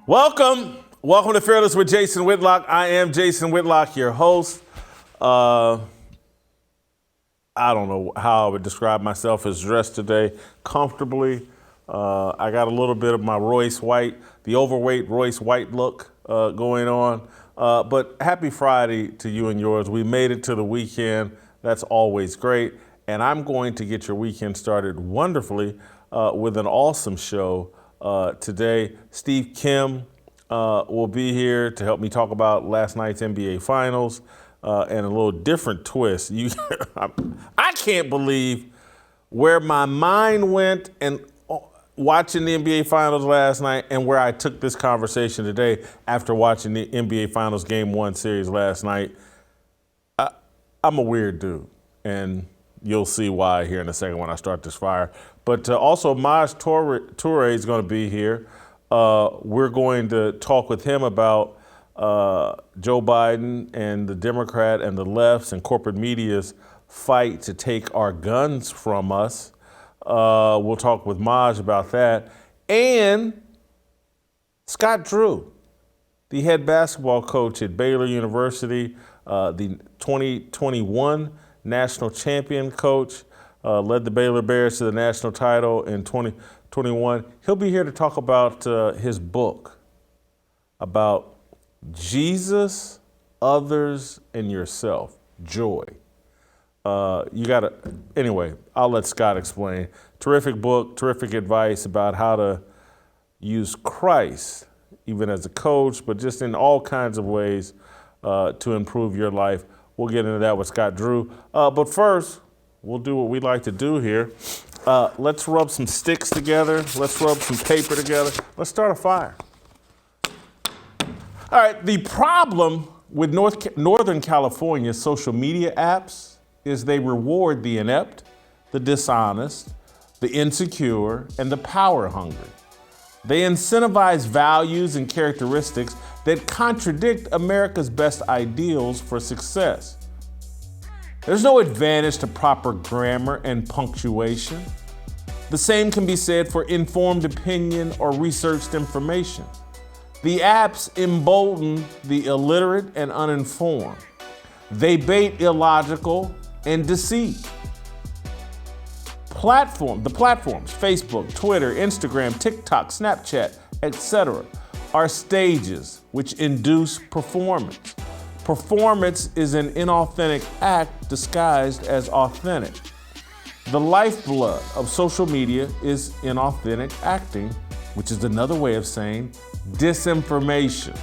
Welcome to Fearless with Jason Whitlock. I am Jason Whitlock, your host. I don't know how I would describe myself as dressed today. Comfortably. I got a little bit of my the overweight Royce White look going on. But happy Friday to you and yours. We made it to the weekend. That's always great. And I'm going to get your weekend started wonderfully with an awesome show today. Steve Kim will be here to help me talk about last night's NBA Finals and a little different twist. I can't believe where my mind went and watching the NBA Finals last night and where I took this conversation today after watching the NBA Finals Game 1 series last night. I'm a weird dude, and you'll see why here in a second when I start this fire. But also, Toure is going to be here. We're going to talk with him about Joe Biden and the Democrat and the left's and corporate media's fight to take our guns from us. We'll talk with Maj about that. And Scott Drew, the head basketball coach at Baylor University, the 2021 national champion coach, led the Baylor Bears to the national title in 2021. He'll be here to talk about his book about Jesus, others, and yourself, joy. Anyway, I'll let Scott explain. Terrific book, terrific advice about how to use Christ, even as a coach, but just in all kinds of ways to improve your life. We'll get into that with Scott Drew. But first, we'll do what we like to do here. Let's rub some sticks together. Let's rub some paper together. Let's start a fire. All right, the problem with Northern California social media apps is they reward the inept, the dishonest, the insecure, and the power hungry. They incentivize values and characteristics that contradict America's best ideals for success. There's no advantage to proper grammar and punctuation. The same can be said for informed opinion or researched information. The apps embolden the illiterate and uninformed. They bait illogical and deceit. The platforms, Facebook, Twitter, Instagram, TikTok, Snapchat, etc., are stages which induce performance. Performance is an inauthentic act disguised as authentic. The lifeblood of social media is inauthentic acting, which is another way of saying disinformation.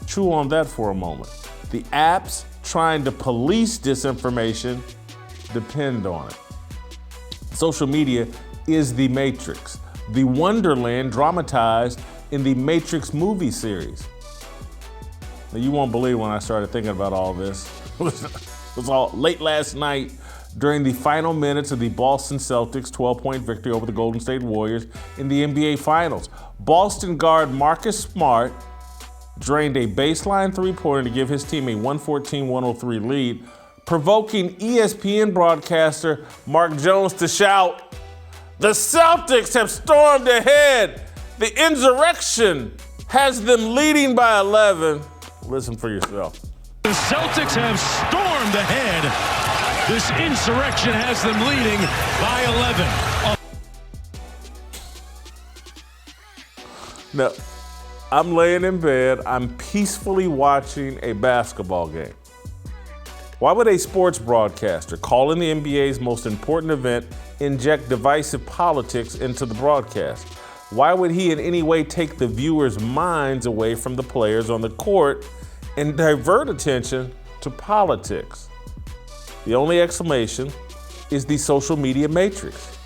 Chew on that for a moment. The apps trying to police disinformation depend on it. Social media is the Matrix, the wonderland dramatized in the Matrix movie series. Now, you won't believe when I started thinking about all this. It was all late last night during the final minutes of the Boston Celtics 12-point victory over the Golden State Warriors in the NBA Finals. Boston guard Marcus Smart drained a baseline three-pointer to give his team a 114-103 lead, provoking ESPN broadcaster Mark Jones to shout, "The Celtics have stormed ahead. The Insurrection has them leading by 11. Listen for yourself. The Celtics have stormed ahead. This Insurrection has them leading by 11. Now, I'm laying in bed. I'm peacefully watching a basketball game. Why would a sports broadcaster calling the NBA's most important event inject divisive politics into the broadcast? Why would he in any way take the viewers' minds away from the players on the court and divert attention to politics? The only explanation is the social media matrix.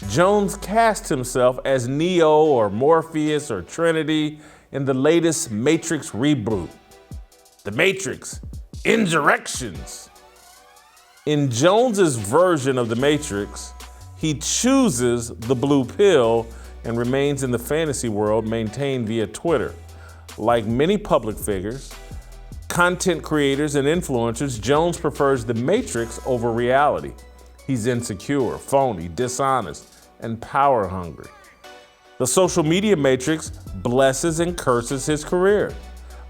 Jones cast himself as Neo or Morpheus or Trinity in the latest Matrix reboot. The Matrix, Insurrections. In Jones's version of the Matrix, he chooses the blue pill and remains in the fantasy world maintained via Twitter. Like many public figures, content creators, and influencers, Jones prefers the Matrix over reality. He's insecure, phony, dishonest, and power hungry. The social media matrix blesses and curses his career.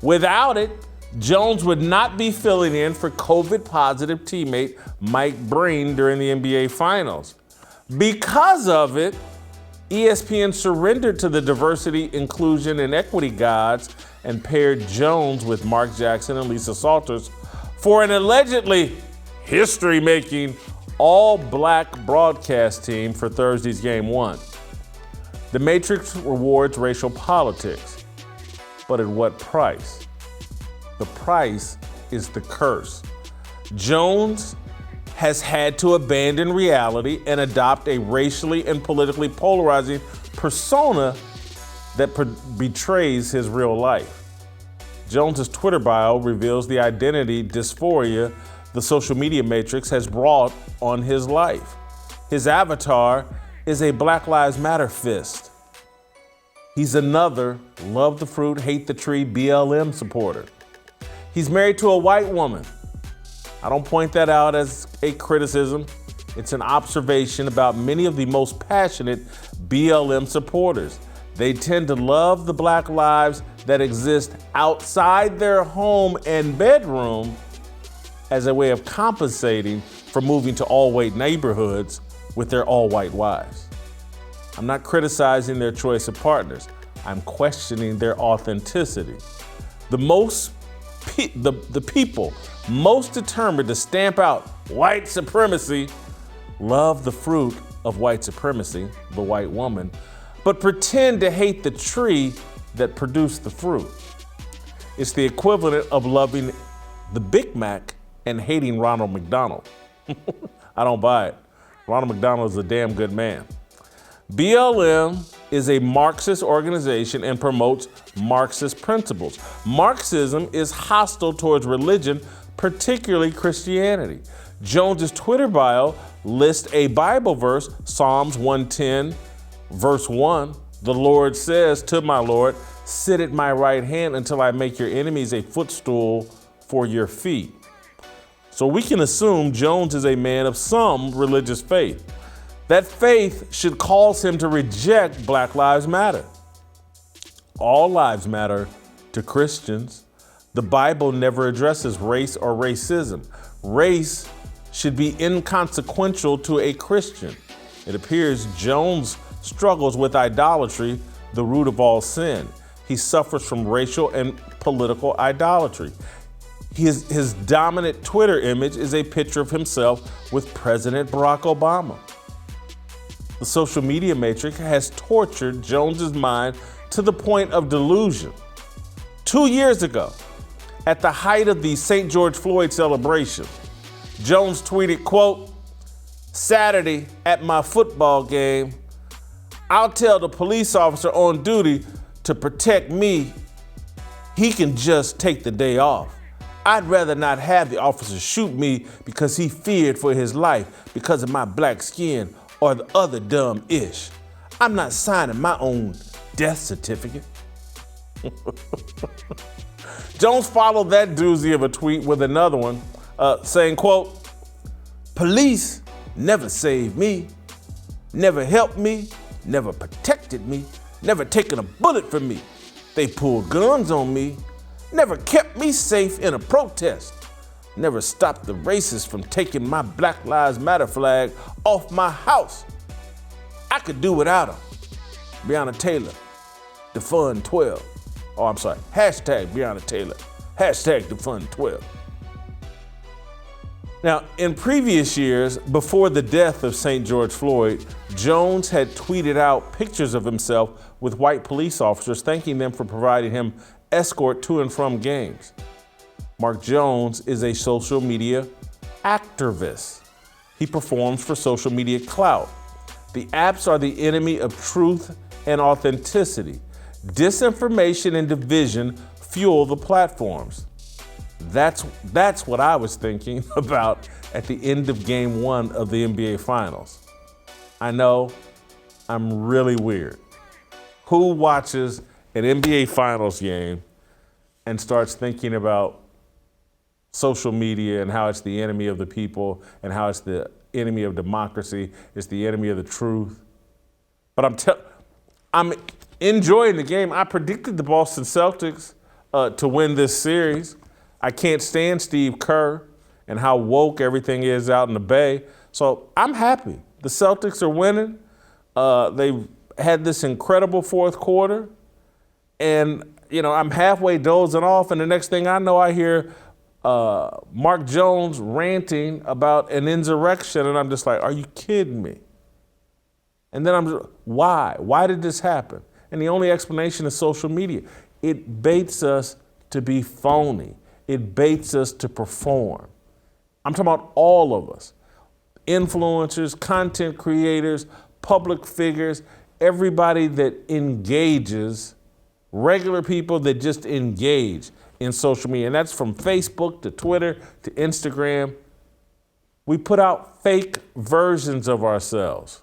Without it, Jones would not be filling in for COVID-positive teammate Mike Breen during the NBA Finals. Because of it, ESPN surrendered to the diversity, inclusion, and equity gods and paired Jones with Mark Jackson and Lisa Salters for an allegedly history-making all-black broadcast team for Thursday's Game 1. The Matrix rewards racial politics, but at what price? The price is the curse. Jones has had to abandon reality and adopt a racially and politically polarizing persona that betrays his real life. Jones's Twitter bio reveals the identity dysphoria the social media matrix has brought on his life. His avatar is a Black Lives Matter fist. He's another love the fruit, hate the tree BLM supporter. He's married to a white woman. I don't point that out as a criticism. It's an observation about many of the most passionate BLM supporters. They tend to love the Black lives that exist outside their home and bedroom as a way of compensating for moving to all-white neighborhoods with their all-white wives. I'm not criticizing their choice of partners. I'm questioning their authenticity. The people most determined to stamp out white supremacy love the fruit of white supremacy, the white woman, but pretend to hate the tree that produced the fruit. It's the equivalent of loving the Big Mac and hating Ronald McDonald. I don't buy it. Ronald McDonald is a damn good man. BLM is a Marxist organization and promotes Marxist principles. Marxism is hostile towards religion, particularly Christianity. Jones's Twitter bio lists a Bible verse, Psalms 110, verse 1. The Lord says to my Lord, sit at my right hand until I make your enemies a footstool for your feet. So we can assume Jones is a man of some religious faith. That faith should cause him to reject Black Lives Matter. All lives matter to Christians. The Bible never addresses race or racism. Race should be inconsequential to a Christian. It appears Jones struggles with idolatry, the root of all sin. He suffers from racial and political idolatry. His dominant Twitter image is a picture of himself with President Barack Obama. The social media matrix has tortured Jones's mind to the point of delusion. 2 years ago, at the height of the St. George Floyd celebration, Jones tweeted, quote, Saturday at my football game, I'll tell the police officer on duty to protect me. He can just take the day off. I'd rather not have the officer shoot me because he feared for his life because of my black skin or the other dumb ish. I'm not signing my own death certificate. Jones followed that doozy of a tweet with another one saying, quote, police never saved me, never helped me, never protected me, never taken a bullet from me. They pulled guns on me, never kept me safe in a protest, never stopped the racists from taking my Black Lives Matter flag off my house. I could do without them. Breonna Taylor, defund 12. Oh, I'm sorry, hashtag Breonna Taylor, hashtag defund 12. Now, in previous years, before the death of St. George Floyd, Jones had tweeted out pictures of himself with white police officers, thanking them for providing him escort to and from games. Mark Jones is a social media activist. He performs for social media clout. The apps are the enemy of truth and authenticity. Disinformation and division fuel the platforms. That's what I was thinking about at the end of Game 1 of the NBA Finals. I know I'm really weird. Who watches an NBA Finals game and starts thinking about social media and how it's the enemy of the people and how it's the enemy of democracy, it's the enemy of the truth? But enjoying the game. I predicted the Boston Celtics to win this series. I can't stand Steve Kerr and how woke everything is out in the Bay. So I'm happy. The Celtics are winning. They've had this incredible fourth quarter. And, I'm halfway dozing off, and the next thing I know, I hear Mark Jones ranting about an insurrection, and I'm just like, are you kidding me? And then I'm just, why? Why did this happen? And the only explanation is social media. It baits us to be phony. It baits us to perform. I'm talking about all of us. Influencers, content creators, public figures, everybody that engages, regular people that just engage in social media. And that's from Facebook to Twitter to Instagram. We put out fake versions of ourselves.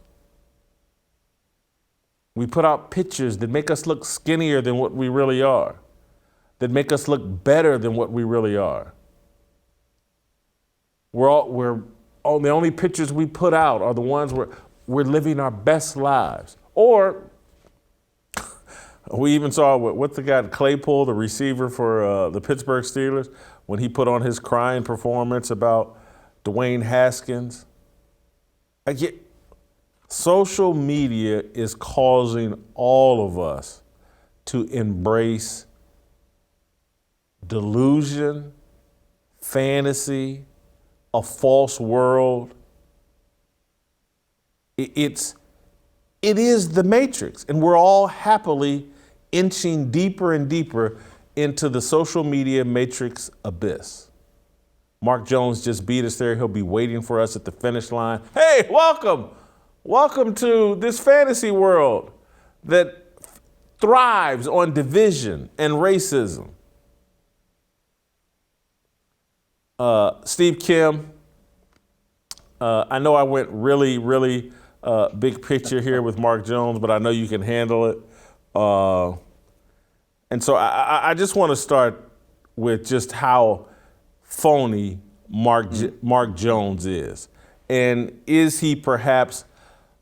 We put out pictures that make us look skinnier than what we really are, that make us look better than what we really are. The only pictures we put out are the ones where we're living our best lives. Or we even saw what's the guy, Claypool, the receiver for the Pittsburgh Steelers, when he put on his crying performance about Dwayne Haskins. Social media is causing all of us to embrace delusion, fantasy, a false world. It is the Matrix, and we're all happily inching deeper and deeper into the social media matrix abyss. Mark Jones just beat us there. He'll be waiting for us at the finish line. Hey, welcome. Welcome to this fantasy world that thrives on division and racism. Steve Kim, I know I went really, really big picture here with Mark Jones, but I know you can handle it. And so I just want to start with just how phony Mark Jones is. And is he perhaps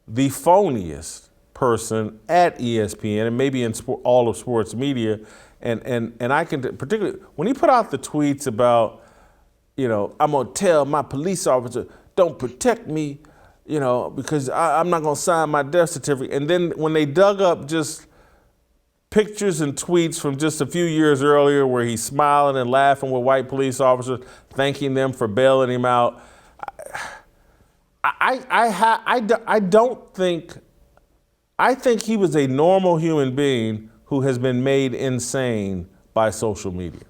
the phoniest person at ESPN and maybe in all of sports media? And I can, particularly when he put out the tweets about, I'm going to tell my police officer, don't protect me, because I'm not going to sign my death certificate. And then when they dug up just pictures and tweets from just a few years earlier where he's smiling and laughing with white police officers, thanking them for bailing him out, I think he was a normal human being who has been made insane by social media.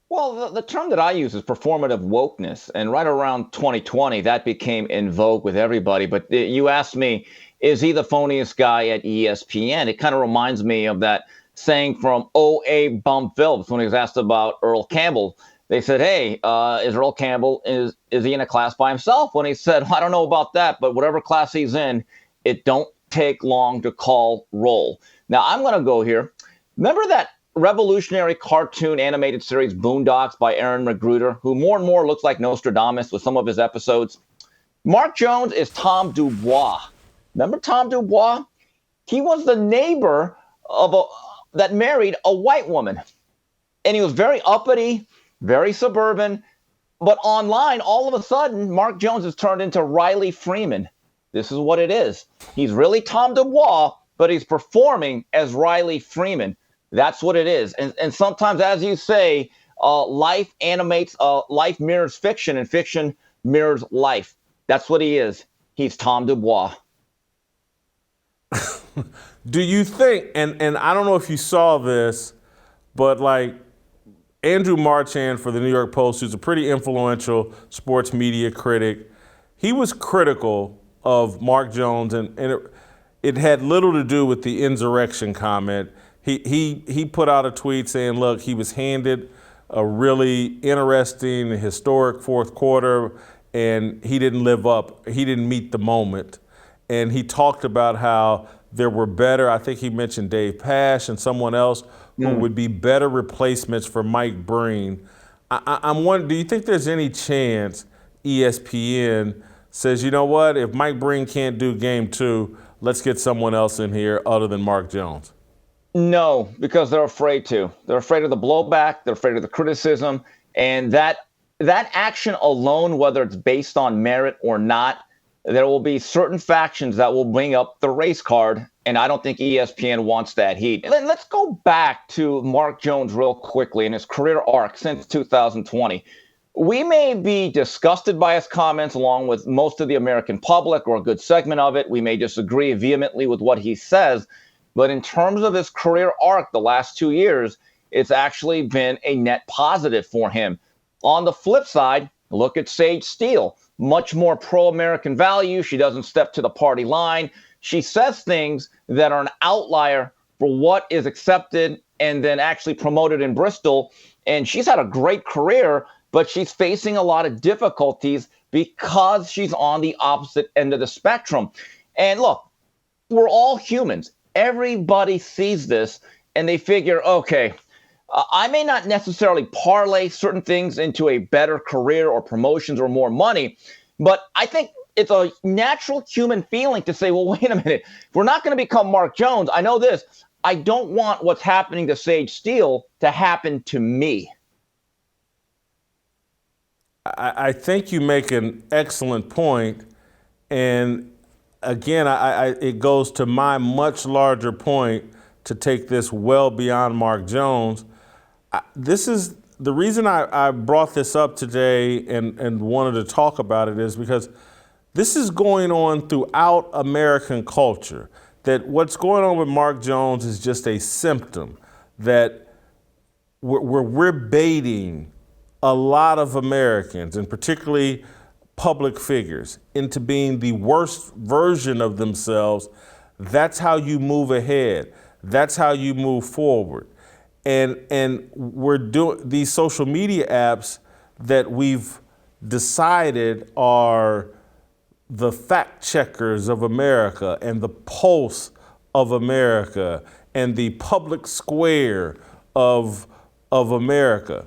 Well, the term that I use is performative wokeness. And right around 2020, that became in vogue with everybody. But you asked me, is he the phoniest guy at ESPN? It kind of reminds me of that saying from O.A. Bum Phillips when he was asked about Earl Campbell. They said, hey, is Earl Campbell, is he in a class by himself? When he said, I don't know about that, but whatever class he's in, it don't take long to call roll. Now, I'm going to go here. Remember that revolutionary cartoon animated series Boondocks by Aaron Magruder, who more and more looks like Nostradamus with some of his episodes? Mark Jones is Tom Dubois. Remember Tom Dubois? He was the neighbor that married a white woman. And he was very uppity, very suburban. But online, all of a sudden, Mark Jones has turned into Riley Freeman. This is what it is. He's really Tom Dubois, but he's performing as Riley Freeman. That's what it is. And sometimes, as you say, life mirrors fiction, and fiction mirrors life. That's what he is. He's Tom Dubois. Do you think, and I don't know if you saw this, but like Andrew Marchand for the New York Post, who's a pretty influential sports media critic, he was critical of Mark Jones, and it had little to do with the insurrection comment. He put out a tweet saying, look, he was handed a really interesting, historic fourth quarter, and he didn't live up. He didn't meet the moment. And he talked about how there were better, I think he mentioned Dave Pasch and someone else who would be better replacements for Mike Breen. I'm wondering, do you think there's any chance ESPN says, you know what, if Mike Breen can't do game 2, let's get someone else in here other than Mark Jones? No, because they're afraid to. They're afraid of the blowback. They're afraid of the criticism. And that action alone, whether it's based on merit or not, there will be certain factions that will bring up the race card. And I don't think ESPN wants that heat. And let's go back to Mark Jones real quickly in his career arc since 2020. We may be disgusted by his comments along with most of the American public, or a good segment of it. We may disagree vehemently with what he says. But in terms of his career arc the last 2 years, it's actually been a net positive for him. On the flip side, look at Sage Steele. Much more pro-American value. She doesn't step to the party line. She says things that are an outlier for what is accepted and then actually promoted in Bristol. And she's had a great career, but she's facing a lot of difficulties because she's on the opposite end of the spectrum. And look, we're all humans. Everybody sees this and they figure, okay, I may not necessarily parlay certain things into a better career or promotions or more money, but I think it's a natural human feeling to say, well, wait a minute, if we're not going to become Mark Jones, I know this, I don't want what's happening to Sage Steele to happen to me. I think you make an excellent point, and again, it goes to my much larger point to take this well beyond Mark Jones. This is the reason I brought this up today and wanted to talk about it, is because this is going on throughout American culture. That what's going on with Mark Jones is just a symptom that we're baiting a lot of Americans, and particularly public figures, into being the worst version of themselves. That's how you move ahead. That's how you move forward. And we're doing these social media apps that we've decided are the fact checkers of America and the pulse of America and the public square of America.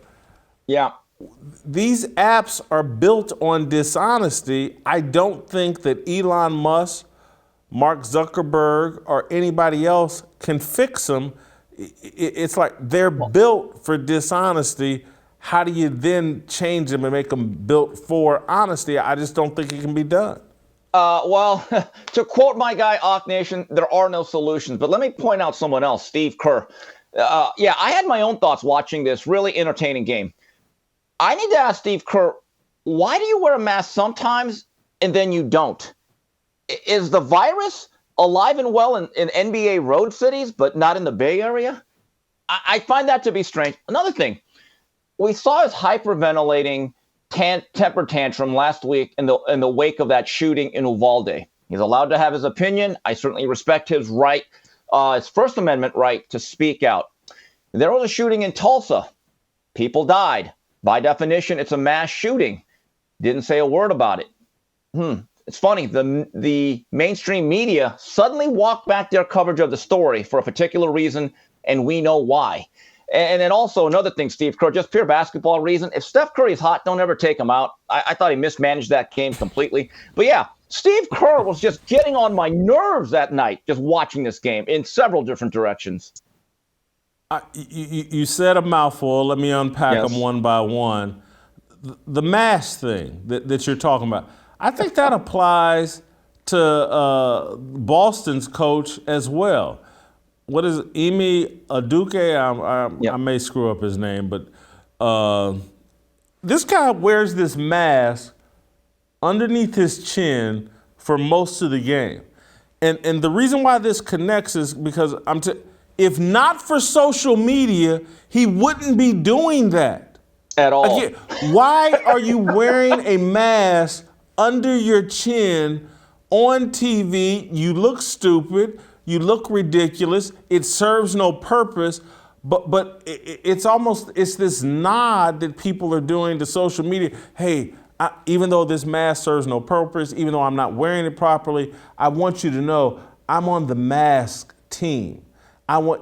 Yeah. These apps are built on dishonesty. I don't think that Elon Musk, Mark Zuckerberg, or anybody else can fix them. It's like they're built for dishonesty. How do you then change them and make them built for honesty? I just don't think it can be done. Well, to quote my guy, Ock Nation, there are no solutions. But let me point out someone else, Steve Kerr. Yeah, I had my own thoughts watching this really entertaining game. I need to ask Steve Kerr, why do you wear a mask sometimes and then you don't? Is the virus alive and well in NBA road cities, but not in the Bay Area? I find that to be strange. Another thing, we saw his hyperventilating temper tantrum last week in the wake of that shooting in Uvalde. He's allowed to have his opinion. I certainly respect his right, his First Amendment right to speak out. There was a shooting in Tulsa. People died. By definition, it's a mass shooting. Didn't say a word about it. It's funny. The mainstream media suddenly walked back their coverage of the story for a particular reason, and we know why. And then also another thing, Steve Kerr, just pure basketball reason. If Steph Curry's hot, don't ever take him out. I thought he mismanaged that game completely. But yeah, Steve Kerr was just getting on my nerves that night, just watching this game in several different directions. You said a mouthful. Let me unpack them one by one. The mask thing that you're talking about, I think that applies to Boston's coach as well. What is it? Emi Aduke? I may screw up his name, but this guy wears this mask underneath his chin for most of the game. And the reason why this connects is because if not for social media, he wouldn't be doing that. At all. Again, why are you wearing a mask under your chin on TV? You look stupid. You look ridiculous. It serves no purpose. But it's this nod that people are doing to social media. Hey, even though this mask serves no purpose, even though I'm not wearing it properly, I want you to know I'm on the mask team.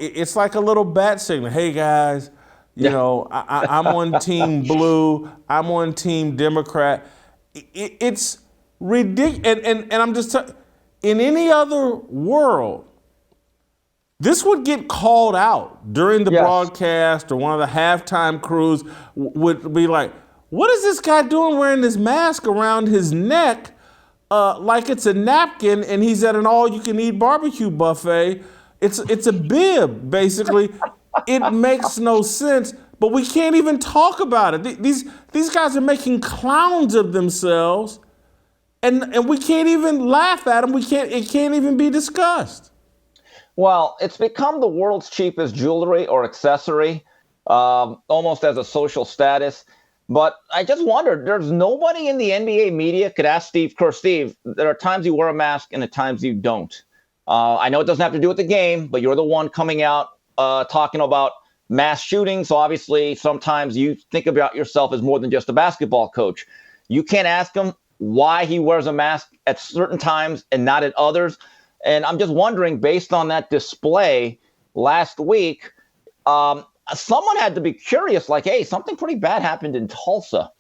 It's like a little bat signal. Hey guys, you know, I'm on Team Blue. I'm on Team Democrat. It's ridiculous. And I'm just In any other world, this would get called out during the Yes. broadcast, or one of the halftime crews would be like, what is this guy doing wearing this mask around his neck like it's a napkin and he's at an all-you-can-eat barbecue buffet? It's a bib, basically. It makes no sense, but we can't even talk about it. These guys are making clowns of themselves, and we can't even laugh at them. It can't even be discussed. Well, it's become the world's cheapest jewelry or accessory, almost as a social status. But I just wondered, there's nobody in the NBA media could ask Steve Kerr, Steve, there are times you wear a mask and at times you don't. I know it doesn't have to do with the game, but you're the one coming out talking about mass shootings. So obviously, sometimes you think about yourself as more than just a basketball coach. You can't ask him why he wears a mask at certain times and not at others. And I'm just wondering, based on that display last week, someone had to be curious, like, hey, something pretty bad happened in Tulsa.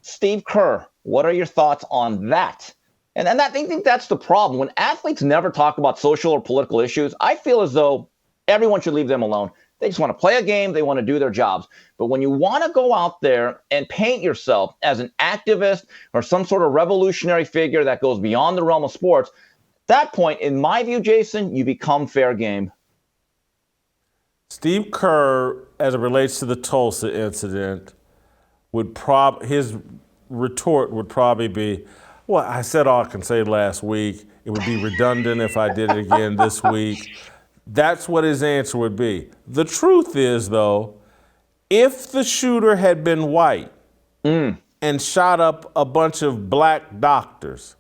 Steve Kerr, what are your thoughts on that? And I think that's the problem. When athletes never talk about social or political issues, I feel as though everyone should leave them alone. They just want to play a game. They want to do their jobs. But when you want to go out there and paint yourself as an activist or some sort of revolutionary figure that goes beyond the realm of sports, at that point, in my view, Jason, you become fair game. Steve Kerr, as it relates to the Tulsa incident, his retort would probably be, well, I said all I can say last week. It would be redundant if I did it again this week. That's what his answer would be. The truth is, though, if the shooter had been white and shot up a bunch of black doctors,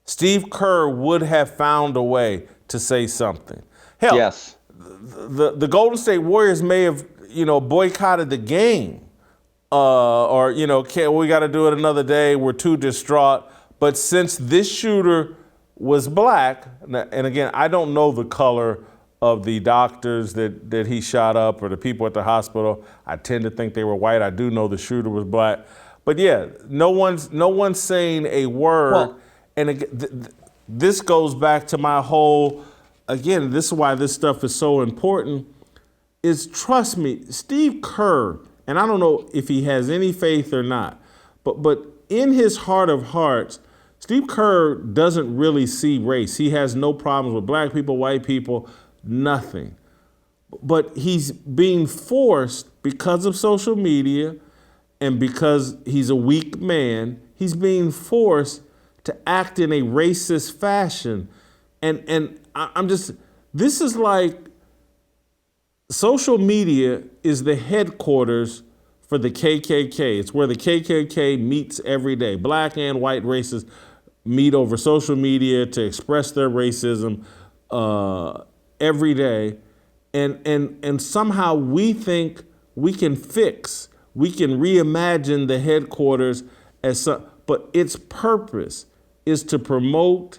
Steve Kerr would have found a way to say something. Hell, Yes. the Golden State Warriors may have, boycotted the game, or we got to do it another day. We're too distraught. But since this shooter was black, and again, I don't know the color of the doctors that he shot up or the people at the hospital. I tend to think they were white. I do know the shooter was black. But yeah, no one's saying a word. Well, And this goes back to my whole, again, this is why this stuff is so important, is trust me, Steve Kerr, and I don't know if he has any faith or not, but in his heart of hearts, Steve Kerr doesn't really see race. He has no problems with black people, white people, nothing. But he's being forced, because of social media and because he's a weak man, he's being forced to act in a racist fashion. And I'm just, this is like, social media is the headquarters for the KKK. It's where the KKK meets every day. Black and white racists meet over social media to express their racism every day. And somehow we think we can reimagine the headquarters but its purpose is to promote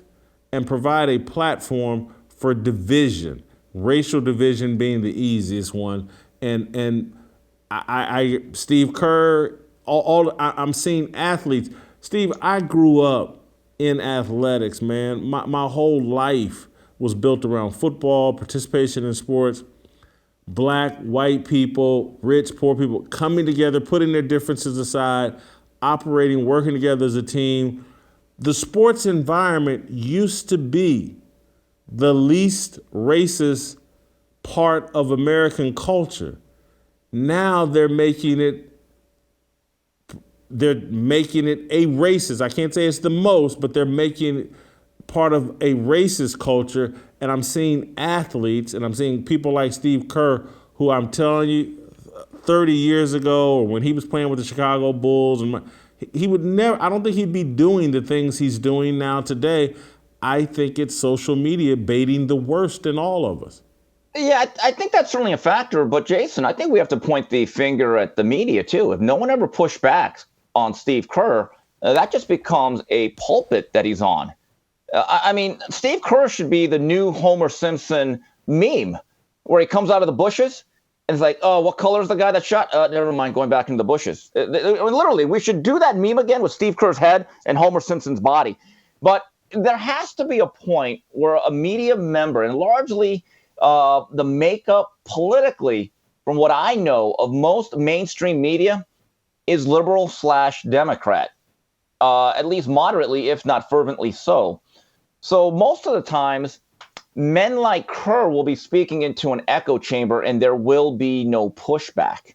and provide a platform for division, racial division being the easiest one. And Steve Kerr, I'm seeing athletes. Steve, I grew up in athletics, man. My whole life was built around football, participation in sports, black, white people, rich, poor people coming together, putting their differences aside, operating, working together as a team. The sports environment used to be the least racist part of American culture. Now they're making it a racist. I can't say it's the most, but they're making it part of a racist culture. And I'm seeing athletes and I'm seeing people like Steve Kerr, who I'm telling you, 30 years ago, or when he was playing with the Chicago Bulls, and he would never, I don't think he'd be doing the things he's doing now today. I think it's social media baiting the worst in all of us. Yeah, I think that's certainly a factor. But Jason, I think we have to point the finger at the media too. If no one ever pushed back on Steve Kerr, that just becomes a pulpit that he's on. I mean, Steve Kerr should be the new Homer Simpson meme, where he comes out of the bushes and it's like, oh, what color is the guy that shot? Never mind, going back into the bushes. Literally, we should do that meme again with Steve Kerr's head and Homer Simpson's body. But there has to be a point where a media member, and largely the makeup politically, from what I know of most mainstream media, is liberal slash Democrat, at least moderately, if not fervently so. So most of the times, men like Kerr will be speaking into an echo chamber and there will be no pushback.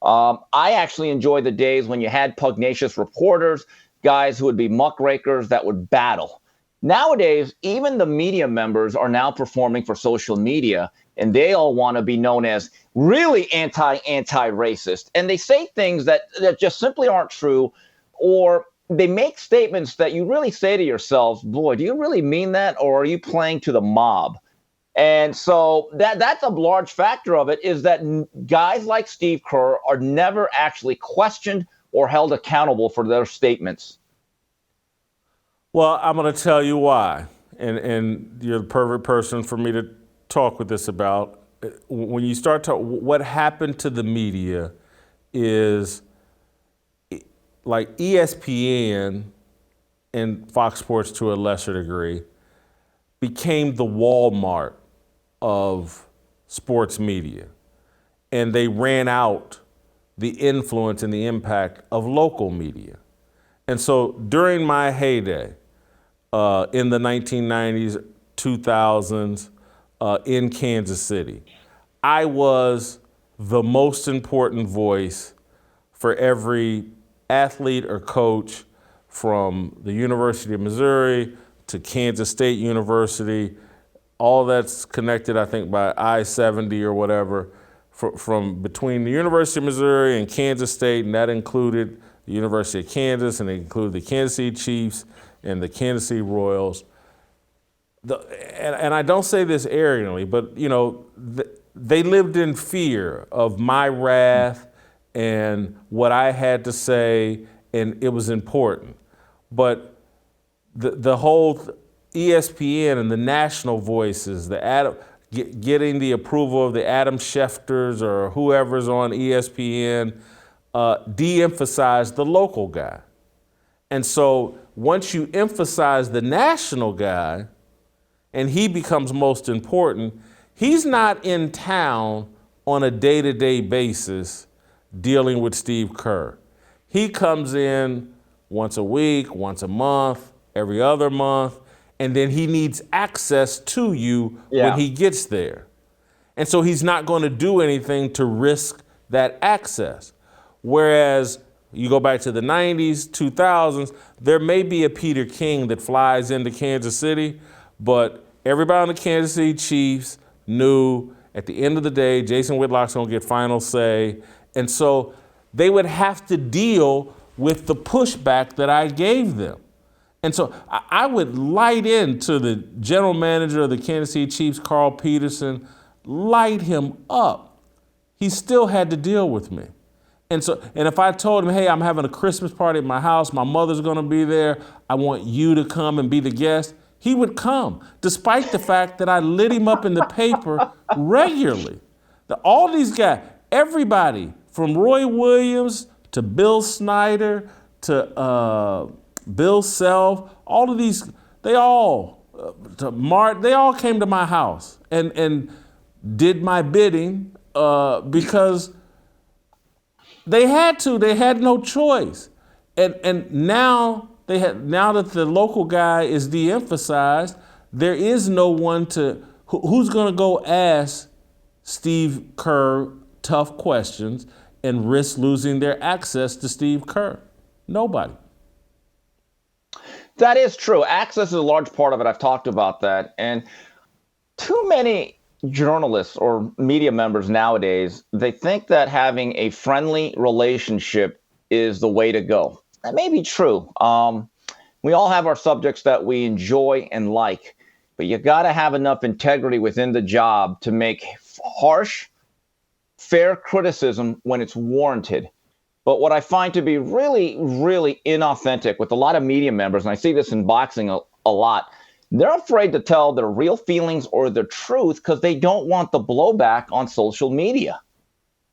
I actually enjoy the days when you had pugnacious reporters, guys who would be muckrakers that would battle. Nowadays, even the media members are now performing for social media, and they all want to be known as really anti-racist. And they say things that just simply aren't true, or they make statements that you really say to yourselves, boy, do you really mean that, or are you playing to the mob? And so that's a large factor of it, is that guys like Steve Kerr are never actually questioned or held accountable for their statements. Well, I'm going to tell you why, and you're the perfect person for me to talk with this about. When you start to, what happened to the media is like ESPN and Fox Sports to a lesser degree became the Walmart of sports media, and they ran out the influence and the impact of local media. And so during my heyday, in the 1990s, 2000s, in Kansas City, I was the most important voice for every athlete or coach from the University of Missouri to Kansas State University. All that's connected, I think, by I-70 or whatever, from between the University of Missouri and Kansas State, and that included the University of Kansas, and it included the Kansas City Chiefs and the Kansas City Royals. And I don't say this arrogantly, but they lived in fear of my wrath and what I had to say, and it was important. But the whole ESPN and the national voices, getting the approval of the Adam Schefters or whoever's on ESPN, de-emphasized the local guy. And so once you emphasize the national guy and he becomes most important, he's not in town on a day-to-day basis dealing with Steve Kerr. He comes in once a week, once a month, every other month, and then he needs access to you when he gets there. And so he's not going to do anything to risk that access. Whereas you go back to the 90s, 2000s, there may be a Peter King that flies into Kansas City, but everybody on the Kansas City Chiefs knew at the end of the day, Jason Whitlock's going to get final say. And so they would have to deal with the pushback that I gave them. And so I would light into the general manager of the Kansas City Chiefs, Carl Peterson, light him up. He still had to deal with me. And if I told him, hey, I'm having a Christmas party at my house, my mother's going to be there, I want you to come and be the guest, he would come, despite the fact that I lit him up in the paper regularly. All these guys, everybody from Roy Williams to Bill Snyder to Bill Self, all of these, they all came to my house and did my bidding because they had to. They had no choice. And now that the local guy is de-emphasized, there is no one who's going to go ask Steve Kerr tough questions and risk losing their access to Steve Kerr. Nobody. That is true. Access is a large part of it. I've talked about that. And too many journalists or media members nowadays, they think that having a friendly relationship is the way to go. That may be true. We all have our subjects that we enjoy and like, but you got to have enough integrity within the job to make harsh, fair criticism when it's warranted. But what I find to be really, really inauthentic with a lot of media members, and I see this in boxing a lot, they're afraid to tell their real feelings or their truth because they don't want the blowback on social media.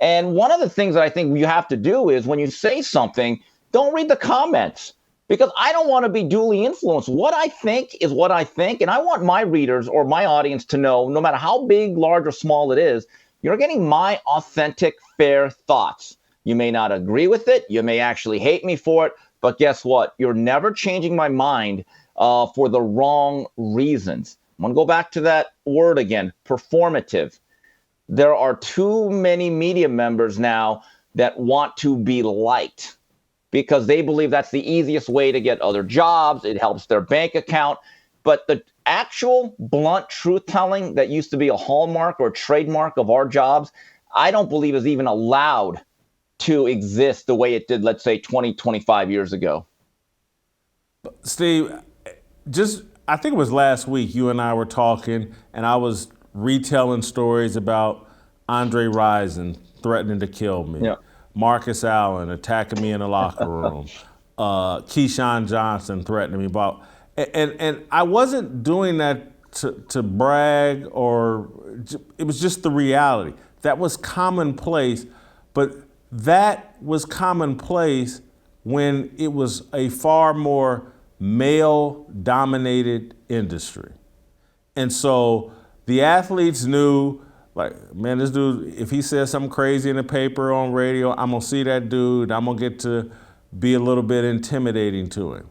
And one of the things that I think you have to do is when you say something, don't read the comments. because I don't want to be duly influenced. What I think is what I think, and I want my readers or my audience to know, no matter how big, large, or small it is, you're getting my authentic, fair thoughts. You may not agree with it. You may actually hate me for it. But guess what? You're never changing my mind for the wrong reasons. I'm going to go back to that word again, performative. There are too many media members now that want to be liked because they believe that's the easiest way to get other jobs. It helps their bank account. But the actual blunt truth telling that used to be a hallmark or trademark of our jobs, I don't believe is even allowed to exist the way it did, let's say, 20, 25 years ago. Steve, I think it was last week you and I were talking, and I was retelling stories about Andre Rison threatening to kill me, Yeah. Marcus Allen attacking me in the locker room, Keyshawn Johnson threatening me about, and I wasn't doing that to brag, or it was just the reality. That was commonplace, but that was commonplace when it was a far more male-dominated industry. And so the athletes knew, like, man, this dude, if he says something crazy in the paper, on radio, I'm going to see that dude. I'm going to get to be a little bit intimidating to him.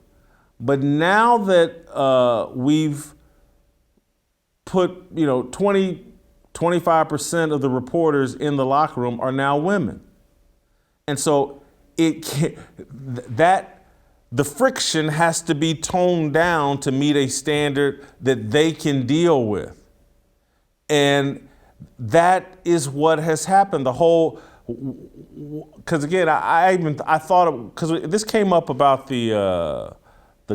But now that we've put, 25% of the reporters in the locker room are now women. And so the friction has to be toned down to meet a standard that they can deal with. And that is what has happened. The whole, because again, I thought, because this came up about the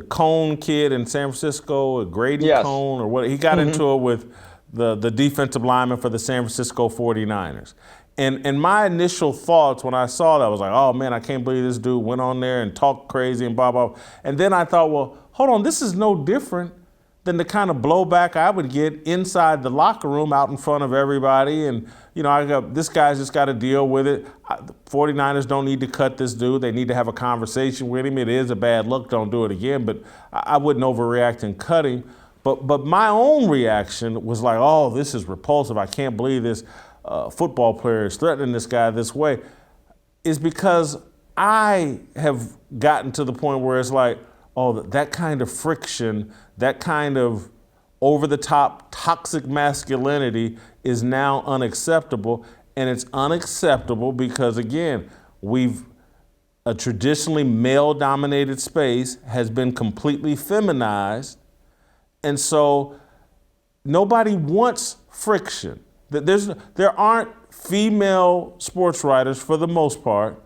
Cone kid in San Francisco, Grady Yes. Cone, or what, he got into it with the defensive lineman for the San Francisco 49ers. And my initial thoughts when I saw that was like, oh man, I can't believe this dude went on there and talked crazy and blah, blah. And then I thought, well, hold on, this is no different than the kind of blowback I would get inside the locker room out in front of everybody. And, this guy's just got to deal with it. The 49ers don't need to cut this dude. They need to have a conversation with him. It is a bad look. Don't do it again. But I wouldn't overreact and cut him. But my own reaction was like, oh, this is repulsive. I can't believe this. Football players threatening this guy this way, is because I have gotten to the point where it's like, oh, that kind of friction, that kind of over-the-top toxic masculinity is now unacceptable. And it's unacceptable because, again, a traditionally male-dominated space has been completely feminized. And so nobody wants friction. There aren't female sports writers, for the most part,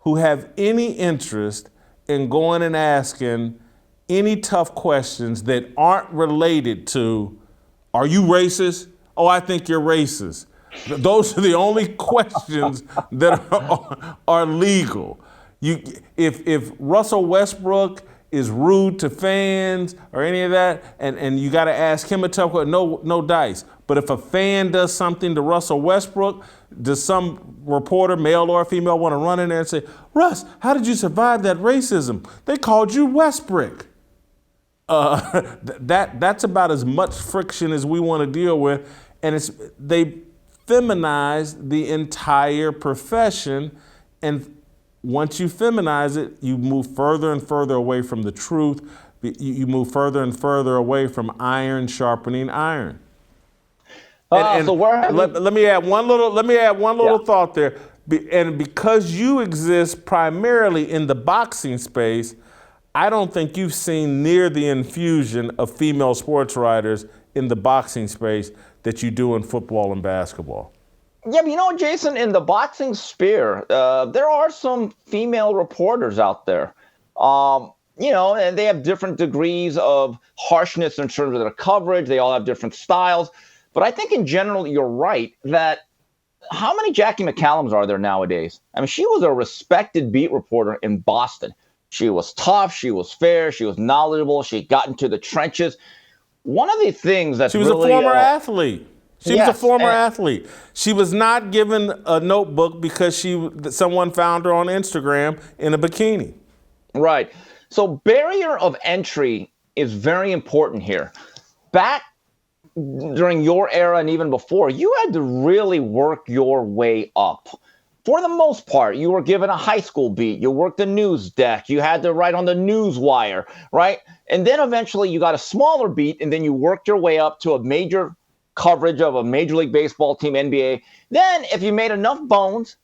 who have any interest in going and asking any tough questions that aren't related to, are you racist? Oh, I think you're racist. Those are the only questions that are legal. If Russell Westbrook is rude to fans or any of that, and you got to ask him a tough question, no dice. But if a fan does something to Russell Westbrook, does some reporter, male or female, want to run in there and say, Russ, how did you survive that racism? They called you Westbrook. That's about as much friction as we want to deal with. And they feminize the entire profession. And once you feminize it, you move further and further away from the truth. You move further and further away from iron sharpening iron. Let me add one little thought there. And because you exist primarily in the boxing space, I don't think you've seen near the infusion of female sports writers in the boxing space that you do in football and basketball. Yeah, but Jason, in the boxing sphere, there are some female reporters out there. And they have different degrees of harshness in terms of their coverage. They all have different styles. But I think in general, you're right that how many Jackie McCallums are there nowadays? I mean, she was a respected beat reporter in Boston. She was tough. She was fair. She was knowledgeable. She got into the trenches. One of the things that she was a former athlete. She was a former athlete. She was not given a notebook because someone found her on Instagram in a bikini. Right. So barrier of entry is very important here. Back during your era and even before, you had to really work your way up. For the most part, you were given a high school beat. You worked the news deck. You had to write on the news wire, right? And then eventually you got a smaller beat, and then you worked your way up to a major coverage of a Major League Baseball team, NBA. Then if you made enough bones,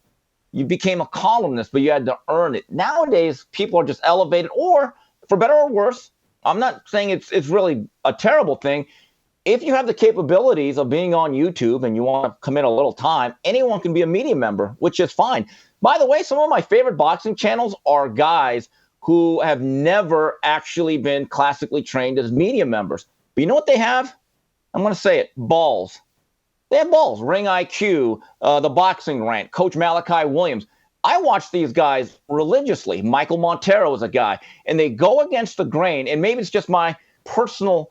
you became a columnist, but you had to earn it. Nowadays, people are just elevated, or for better or worse, I'm not saying it's really a terrible thing. If you have the capabilities of being on YouTube and you want to commit a little time, anyone can be a media member, which is fine. By the way, some of my favorite boxing channels are guys who have never actually been classically trained as media members. But you know what they have? I'm going to say it, balls. They have balls. Ring IQ, the Boxing Rant, Coach Malachi Williams. I watch these guys religiously. Michael Montero is a guy. And they go against the grain. And maybe it's just my personal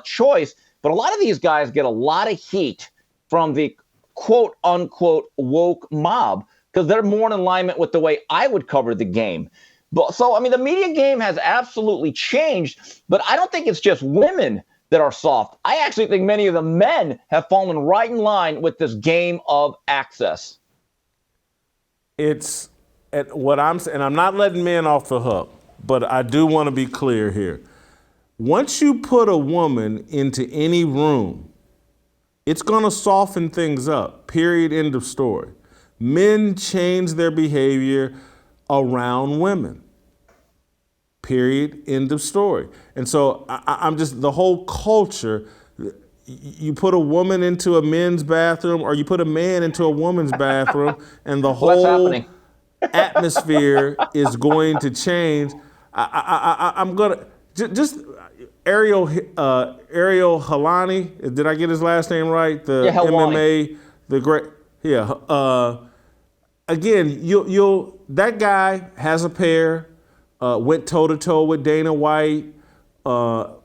choice, but a lot of these guys get a lot of heat from the quote unquote woke mob because they're more in alignment with the way I would cover the game. But so, I mean, the media game has absolutely changed, but I don't think it's just women that are soft. I actually think many of the men have fallen right in line with this game of access. It's at what I'm saying, and I'm not letting men off the hook, but I do want to be clear here. Once you put a woman into any room, it's going to soften things up, period, end of story. Men change their behavior around women, period, end of story. And so I'm just, the whole culture, you put a woman into a men's bathroom or you put a man into a woman's bathroom and the whole atmosphere is going to change. I'm going to, just Ariel Helwani, did I get his last name right? The MMA, the great, again, you'll that guy has a pair, went toe to toe with Dana White. Can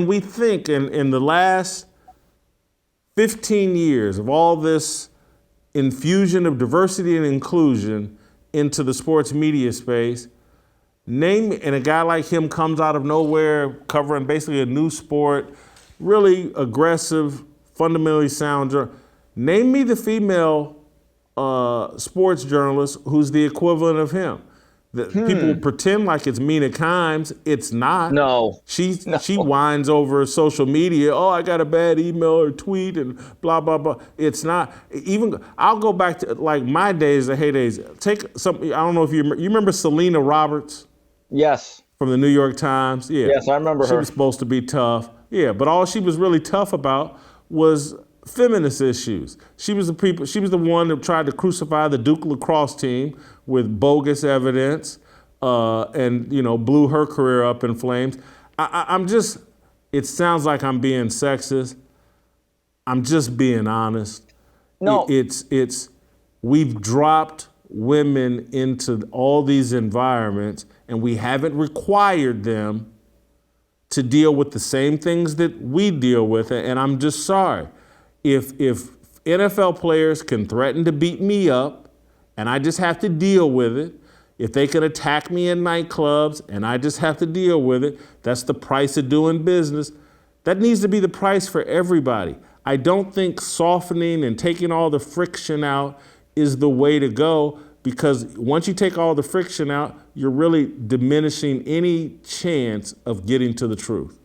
we think in the last 15 years of all this infusion of diversity and inclusion into the sports media space? And a guy like him comes out of nowhere covering basically a new sport, really aggressive, fundamentally sound. Name me the female sports journalist who's the equivalent of him. People pretend like it's Mina Kimes. It's not. No. She whines over social media. Oh, I got a bad email or tweet and blah, blah, blah. It's not. Even I'll go back to like my days, the heydays. Take some, I don't know if you remember Selena Roberts? Yes. From the New York Times? Yeah. Yes, I remember her. She was supposed to be tough. Yeah, but all she was really tough about was feminist issues. She was the one that tried to crucify the Duke lacrosse team with bogus evidence and, blew her career up in flames. It sounds like I'm being sexist. I'm just being honest. No. We've dropped women into all these environments and we haven't required them to deal with the same things that we deal with. And I'm just sorry. If NFL players can threaten to beat me up and I just have to deal with it, if they can attack me in nightclubs and I just have to deal with it, that's the price of doing business. That needs to be the price for everybody. I don't think softening and taking all the friction out is the way to go, because once you take all the friction out, you're really diminishing any chance of getting to the truth.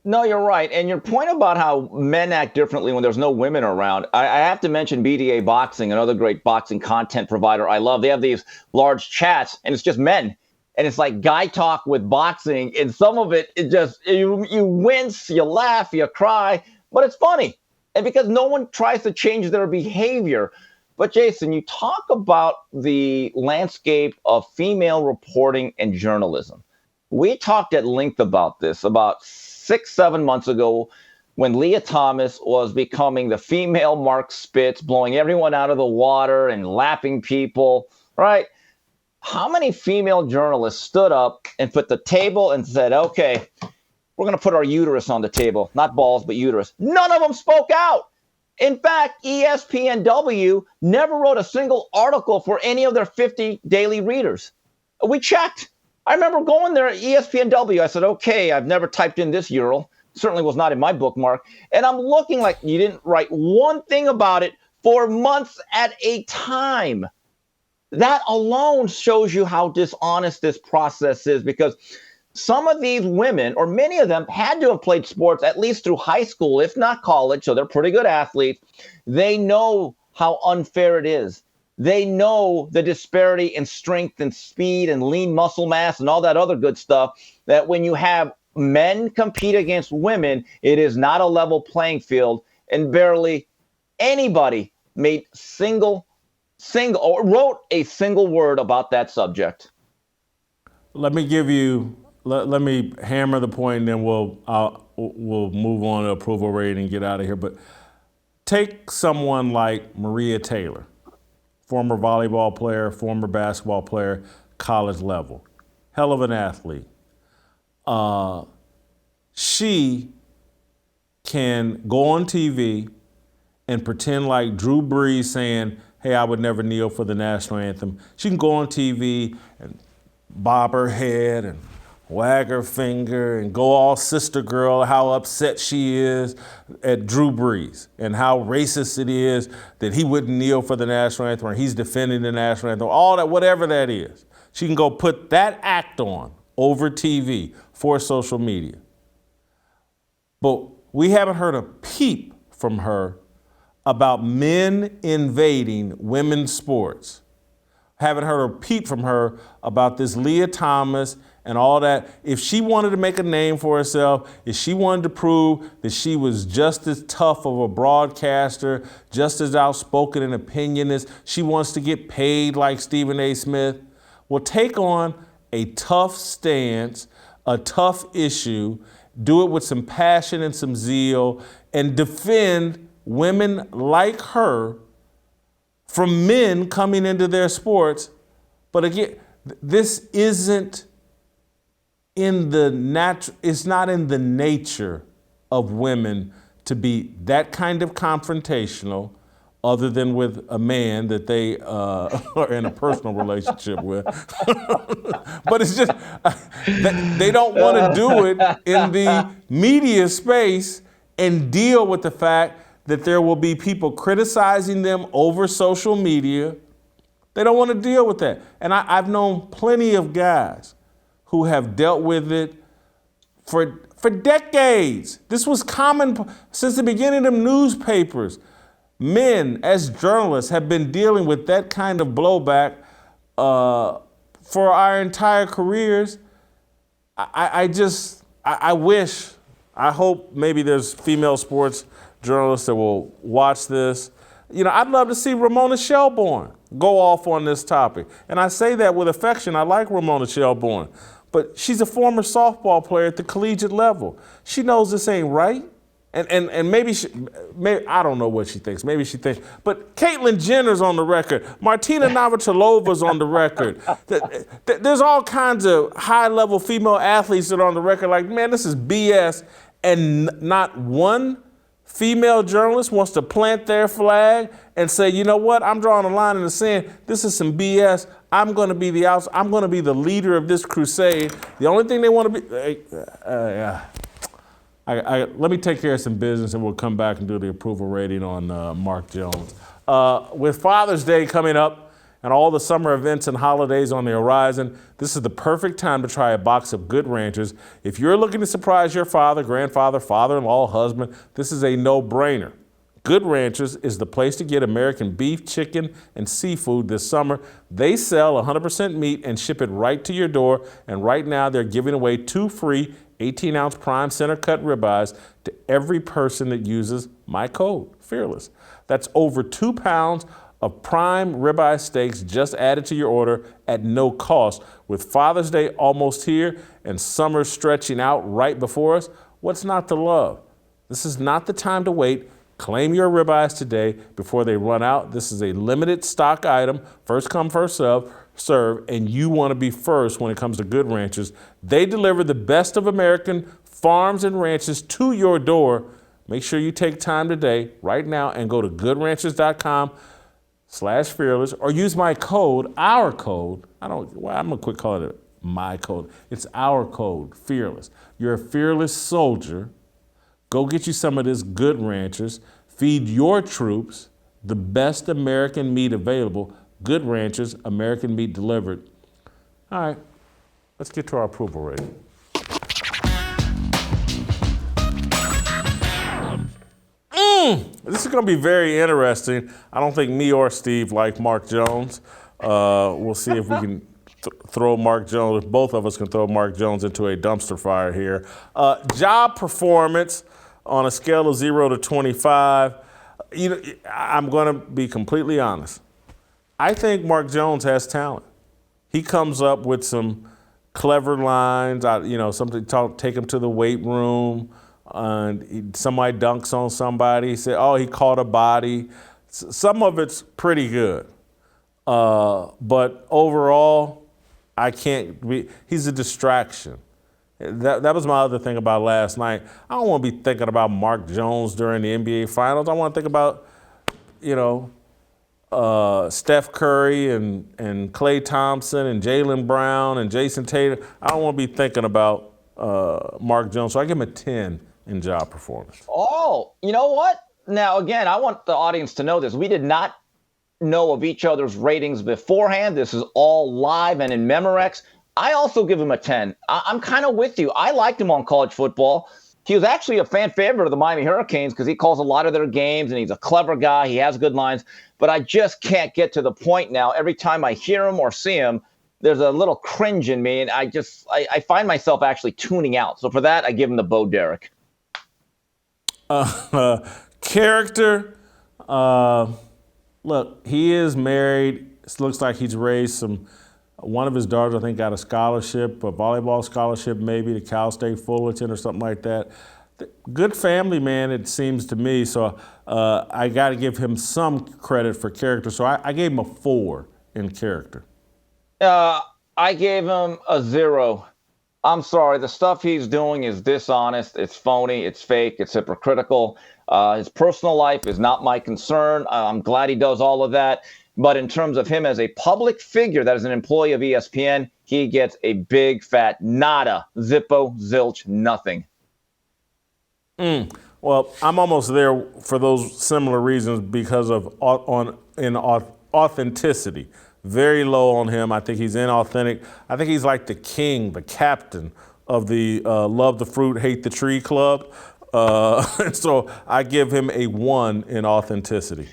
No, you're right. And your point about how men act differently when there's no women around, I have to mention BDA Boxing, another great boxing content provider I love. They have these large chats, and it's just men. And it's like guy talk with boxing, and some of it just, you wince, you laugh, you cry, but it's funny. And because no one tries to change their behavior. But Jason, you talk about the landscape of female reporting and journalism. We talked at length about this about 6-7 months ago when Leah Thomas was becoming the female Mark Spitz, blowing everyone out of the water and lapping people, right? How many female journalists stood up and put the table and said, okay, we're going to put our uterus on the table, not balls, but uterus? None of them spoke out. In fact, ESPNW never wrote a single article for any of their 50 daily readers. We checked. I remember going there at ESPNW. I said, okay, I've never typed in this URL. Certainly was not in my bookmark. And I'm looking like you didn't write one thing about it for months at a time. That alone shows you how dishonest this process is, because some of these women, or many of them, had to have played sports at least through high school, if not college, so they're pretty good athletes. They know how unfair it is. They know the disparity in strength and speed and lean muscle mass and all that other good stuff, that when you have men compete against women, it is not a level playing field, and barely anybody made or wrote a single word about that subject. Let me give you, let me hammer the point, and then we'll move on to approval rating and get out of here. But take someone like Maria Taylor, former volleyball player, former basketball player, college level, hell of an athlete. She can go on TV and pretend like Drew Brees saying, hey, I would never kneel for the national anthem. She can go on TV and bob her head and wag her finger and go all sister girl, how upset she is at Drew Brees and how racist it is that he wouldn't kneel for the national anthem, or he's defending the national anthem, all that, whatever that is. She can go put that act on over TV for social media. But we haven't heard a peep from her about men invading women's sports. Haven't heard a peep from her about this Leah Thomas and all that. If she wanted to make a name for herself, if she wanted to prove that she was just as tough of a broadcaster, just as outspoken and opinionist, she wants to get paid like Stephen A. Smith, well, take on a tough stance, a tough issue, do it with some passion and some zeal, and defend women like her from men coming into their sports. But again, this isn't in the it's not in the nature of women to be that kind of confrontational, other than with a man that they are in a personal relationship with. But it's just, they don't want to do it in the media space and deal with the fact that there will be people criticizing them over social media. They don't want to deal with that. And I've known plenty of guys who have dealt with it for decades. This was common since the beginning of newspapers. Men, as journalists, have been dealing with that kind of blowback for our entire careers. I hope maybe there's female sports journalists that will watch this. You know, I'd love to see Ramona Shelbourne go off on this topic. And I say that with affection. I like Ramona Shelbourne. But she's a former softball player at the collegiate level. She knows this ain't right. And maybe I don't know what she thinks. Maybe she thinks. But Caitlyn Jenner's on the record. Martina Navratilova's on the record. There's all kinds of high-level female athletes that are on the record like, man, this is BS. And not one female journalist wants to plant their flag and say, you know what, I'm drawing a line in the sand. This is some BS. I'm going to be the leader of this crusade. The only thing they want to be, let me take care of some business and we'll come back and do the approval rating on Mark Jones. With Father's Day coming up and all the summer events and holidays on the horizon, this is the perfect time to try a box of Good Ranchers. If you're looking to surprise your father, grandfather, father-in-law, husband, this is a no-brainer. Good Ranchers is the place to get American beef, chicken, and seafood this summer. They sell 100% meat and ship it right to your door. And right now they're giving away 2 free 18-ounce prime center cut ribeyes to every person that uses my code, Fearless. That's over 2 pounds of prime ribeye steaks just added to your order at no cost. With Father's Day almost here and summer stretching out right before us, what's not to love? This is not the time to wait. Claim your ribeyes today before they run out. This is a limited stock item, first come, first serve, and you want to be first when it comes to Good Ranchers. They deliver the best of American farms and ranches to your door. Make sure you take time today, right now, and go to goodranchers.com/fearless or use my code, our code. I'm going to quit calling it my code. It's our code, fearless. You're a fearless soldier. Go get you some of this Good Ranchers. Feed your troops the best American meat available. Good Ranchers, American meat delivered. All right, let's get to our approval rating. This is going to be very interesting. I don't think me or Steve like Mark Jones. We'll see if we can throw Mark Jones, if both of us can throw Mark Jones into a dumpster fire here. Job performance on a scale of 0 to 25. I'm going to be completely honest. I think Mark Jones has talent. He comes up with some clever lines, something take him to the weight room. Somebody dunks on somebody. He said, he caught a body. Some of it's pretty good. But overall, he's a distraction. That was my other thing about last night. I don't want to be thinking about Mark Jones during the NBA Finals. I want to think about, Steph Curry and Klay Thompson and Jaylen Brown and Jason Tatum. I don't want to be thinking about Mark Jones. So I give him a 10 in job performance. Oh, you know what? Now, again, I want the audience to know this. We did not know of each other's ratings beforehand. This is all live and in Memorex. I also give him a 10. I'm kind of with you. I liked him on college football. He was actually a fan favorite of the Miami Hurricanes because he calls a lot of their games, and he's a clever guy. He has good lines. But I just can't get to the point now. Every time I hear him or see him, there's a little cringe in me, and I find myself actually tuning out. So for that, I give him the Bo Derek. Character, look, he is married. It looks like he's raised one of his daughters, I think, got a scholarship, a volleyball scholarship maybe to Cal State Fullerton or something like that. Good family man, it seems to me. So I got to give him some credit for character. So I gave him a 4 in character. I gave him a 0. I'm sorry. The stuff he's doing is dishonest. It's phony. It's fake. It's hypocritical. His personal life is not my concern. I'm glad he does all of that. But in terms of him as a public figure that is an employee of ESPN, he gets a big fat nada, zippo, zilch, nothing. Well, I'm almost there for those similar reasons because of authenticity. Very low on him. I think he's inauthentic. I think he's like the king, the captain of the Love the Fruit, Hate the Tree club. And so I give him a 1 in authenticity.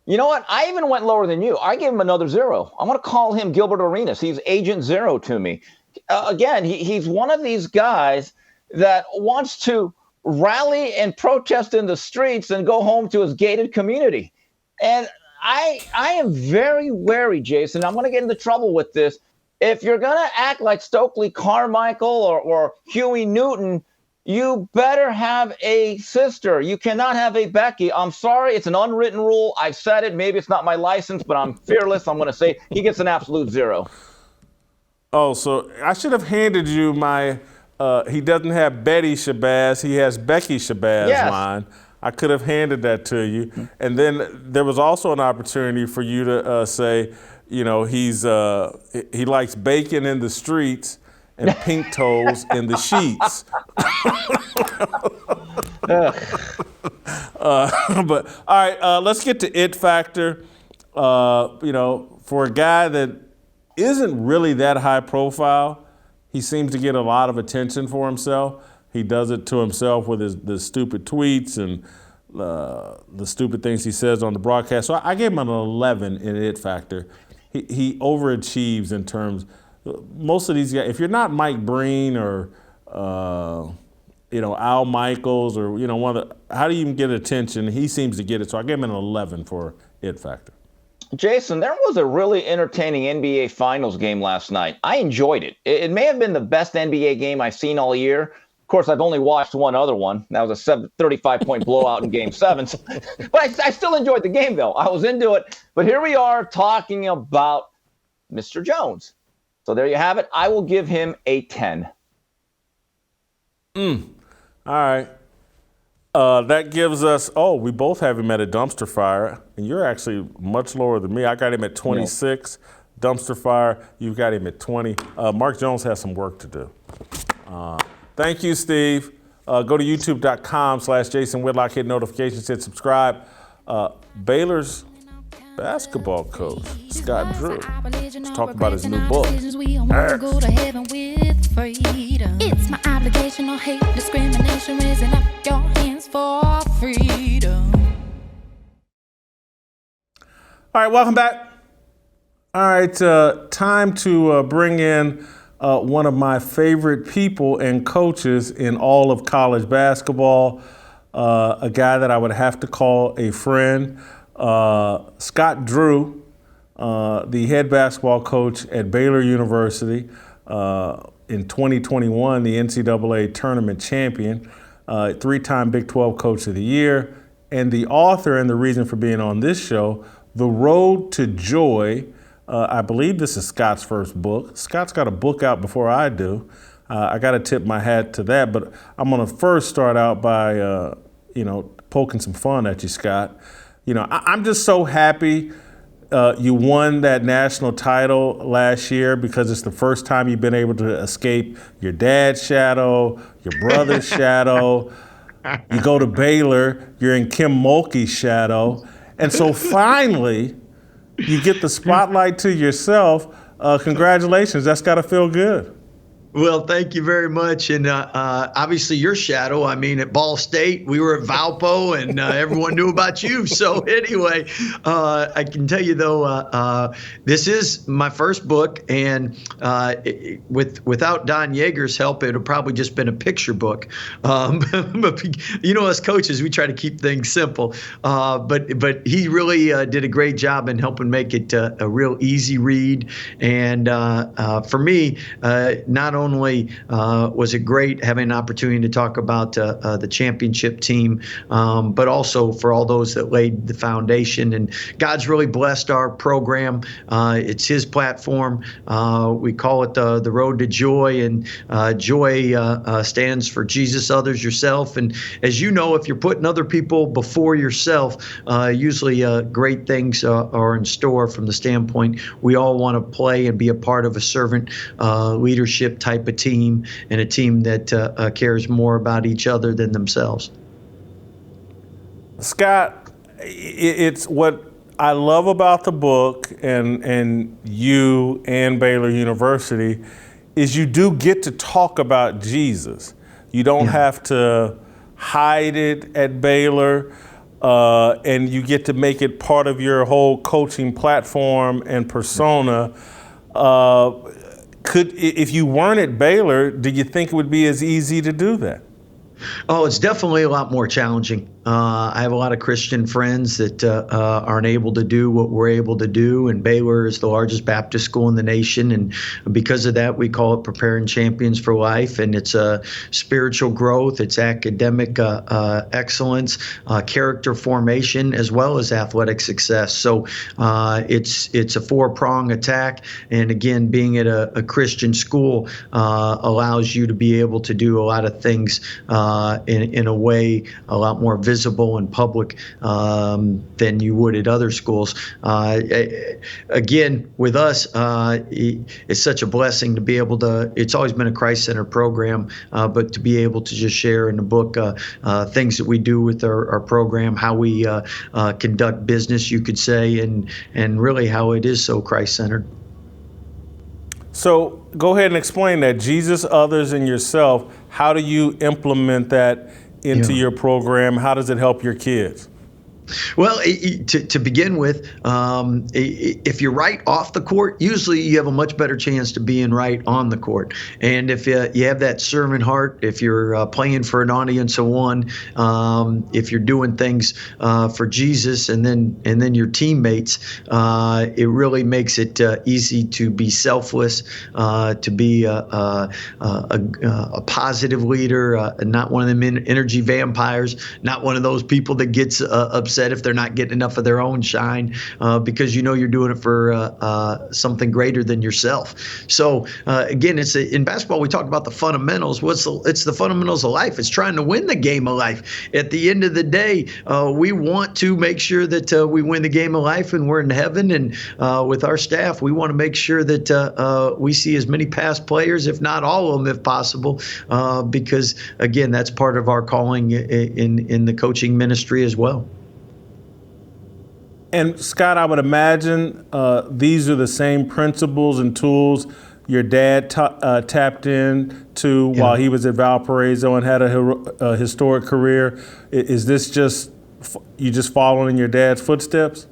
You know what? I even went lower than you. I gave him another 0. I'm going to call him Gilbert Arenas. He's Agent Zero to me. Again, he's one of these guys that wants to rally and protest in the streets and go home to his gated community. And I am very wary, Jason. I'm going to get into trouble with this. If you're going to act like Stokely Carmichael or Huey Newton, you better have a sister. You cannot have a Becky. I'm sorry. It's an unwritten rule. I've said it. Maybe it's not my license, but I'm fearless. I'm going to say he gets an absolute 0. Oh, so I should have handed you my he doesn't have Betty Shabazz. He has Becky Shabazz line. I could have handed that to you. And then there was also an opportunity for you to say, he likes bacon in the streets and pink toes in the sheets. But all right, let's get to it factor. For a guy that isn't really that high profile, he seems to get a lot of attention for himself. He does it to himself with the stupid tweets and the stupid things he says on the broadcast. So I gave him an 11 in it factor. He overachieves in terms. Most of these guys, if you're not Mike Breen or Al Michaels or one of the, how do you even get attention? He seems to get it. So I gave him an 11 for it factor. Jason, there was a really entertaining NBA Finals game last night. I enjoyed it. It may have been the best NBA game I've seen all year. Of course, I've only watched one other one. That was a 35-point blowout in Game 7. So, but I still enjoyed the game, though. I was into it. But here we are talking about Mr. Jones. So there you have it. I will give him a 10. All right. That gives us, we both have him at a dumpster fire, and you're actually much lower than me. I got him at 26. dumpster fire. You've got him at 20. Mark Jones has some work to do. Thank you, Steve. Go to youtube.com/Jason Whitlock, hit notifications, hit subscribe. Baylor's basketball coach, Scott Drew, let's talk about his new book. It's my obligation, no hate, discrimination, raising up your hands for freedom. All right, welcome back. All right, time to bring in one of my favorite people and coaches in all of college basketball, a guy that I would have to call a friend, Scott Drew, the head basketball coach at Baylor University, in 2021, the NCAA tournament champion, three-time Big 12 Coach of the Year, and the author and the reason for being on this show, The Road to Joy. I believe this is Scott's first book. Scott's got a book out before I do. I got to tip my hat to that, but I'm going to first start out by, poking some fun at you, Scott. I'm just so happy you won that national title last year because it's the first time you've been able to escape your dad's shadow, your brother's shadow. You go to Baylor, you're in Kim Mulkey's shadow. And so finally, you get the spotlight to yourself. Congratulations. That's got to feel good. Well, thank you very much. And obviously your shadow, at Ball State, we were at Valpo and everyone knew about you. So anyway, I can tell you, though, this is my first book. And without Don Yeager's help, it would probably just been a picture book. But, us coaches, we try to keep things simple. But he really did a great job in helping make it a real easy read. And for me, not only was it great having an opportunity to talk about the championship team, but also for all those that laid the foundation. And God's really blessed our program. It's his platform. We call it the Road to Joy, and joy stands for Jesus, others, yourself. And as you know, if you're putting other people before yourself, usually great things are in store from the standpoint we all want to play and be a part of a servant leadership type of team, and a team that cares more about each other than themselves. Scott, it's what I love about the book and you and Baylor University is you do get to talk about Jesus. You don't have to hide it at Baylor, and you get to make it part of your whole coaching platform and persona. If you weren't at Baylor, do you think it would be as easy to do that? Oh, it's definitely a lot more challenging. I have a lot of Christian friends that aren't able to do what we're able to do, and Baylor is the largest Baptist school in the nation, and because of that, we call it Preparing Champions for Life, and it's spiritual growth, it's academic excellence, character formation, as well as athletic success. So it's a four-prong attack, and again, being at a Christian school allows you to be able to do a lot of things in a way a lot more visible and public than you would at other schools. Again, with us, it's such a blessing to be able to, it's always been a Christ-centered program, but to be able to just share in the book things that we do with our program, how we conduct business, you could say, and really how it is so Christ-centered. So go ahead and explain that. Jesus, others, and yourself. How do you implement that into your program? How does it help your kids? Well, to begin with, if you're right off the court, usually you have a much better chance to being right on the court. And if you have that servant heart, if you're playing for an audience of one, if you're doing things for Jesus and then your teammates, it really makes it easy to be selfless, to be a positive leader, not one of them energy vampires, not one of those people that gets upset upset if they're not getting enough of their own shine, because you're doing it for something greater than yourself. So again, in basketball we talk about the fundamentals. It's the fundamentals of life. It's trying to win the game of life. At the end of the day, we want to make sure that we win the game of life and we're in heaven. And with our staff, we want to make sure that we see as many past players, if not all of them, if possible, because again, that's part of our calling in the coaching ministry as well. And Scott, I would imagine these are the same principles and tools your dad tapped into while he was at Valparaiso and had a historic career. Is this just you just following in your dad's footsteps?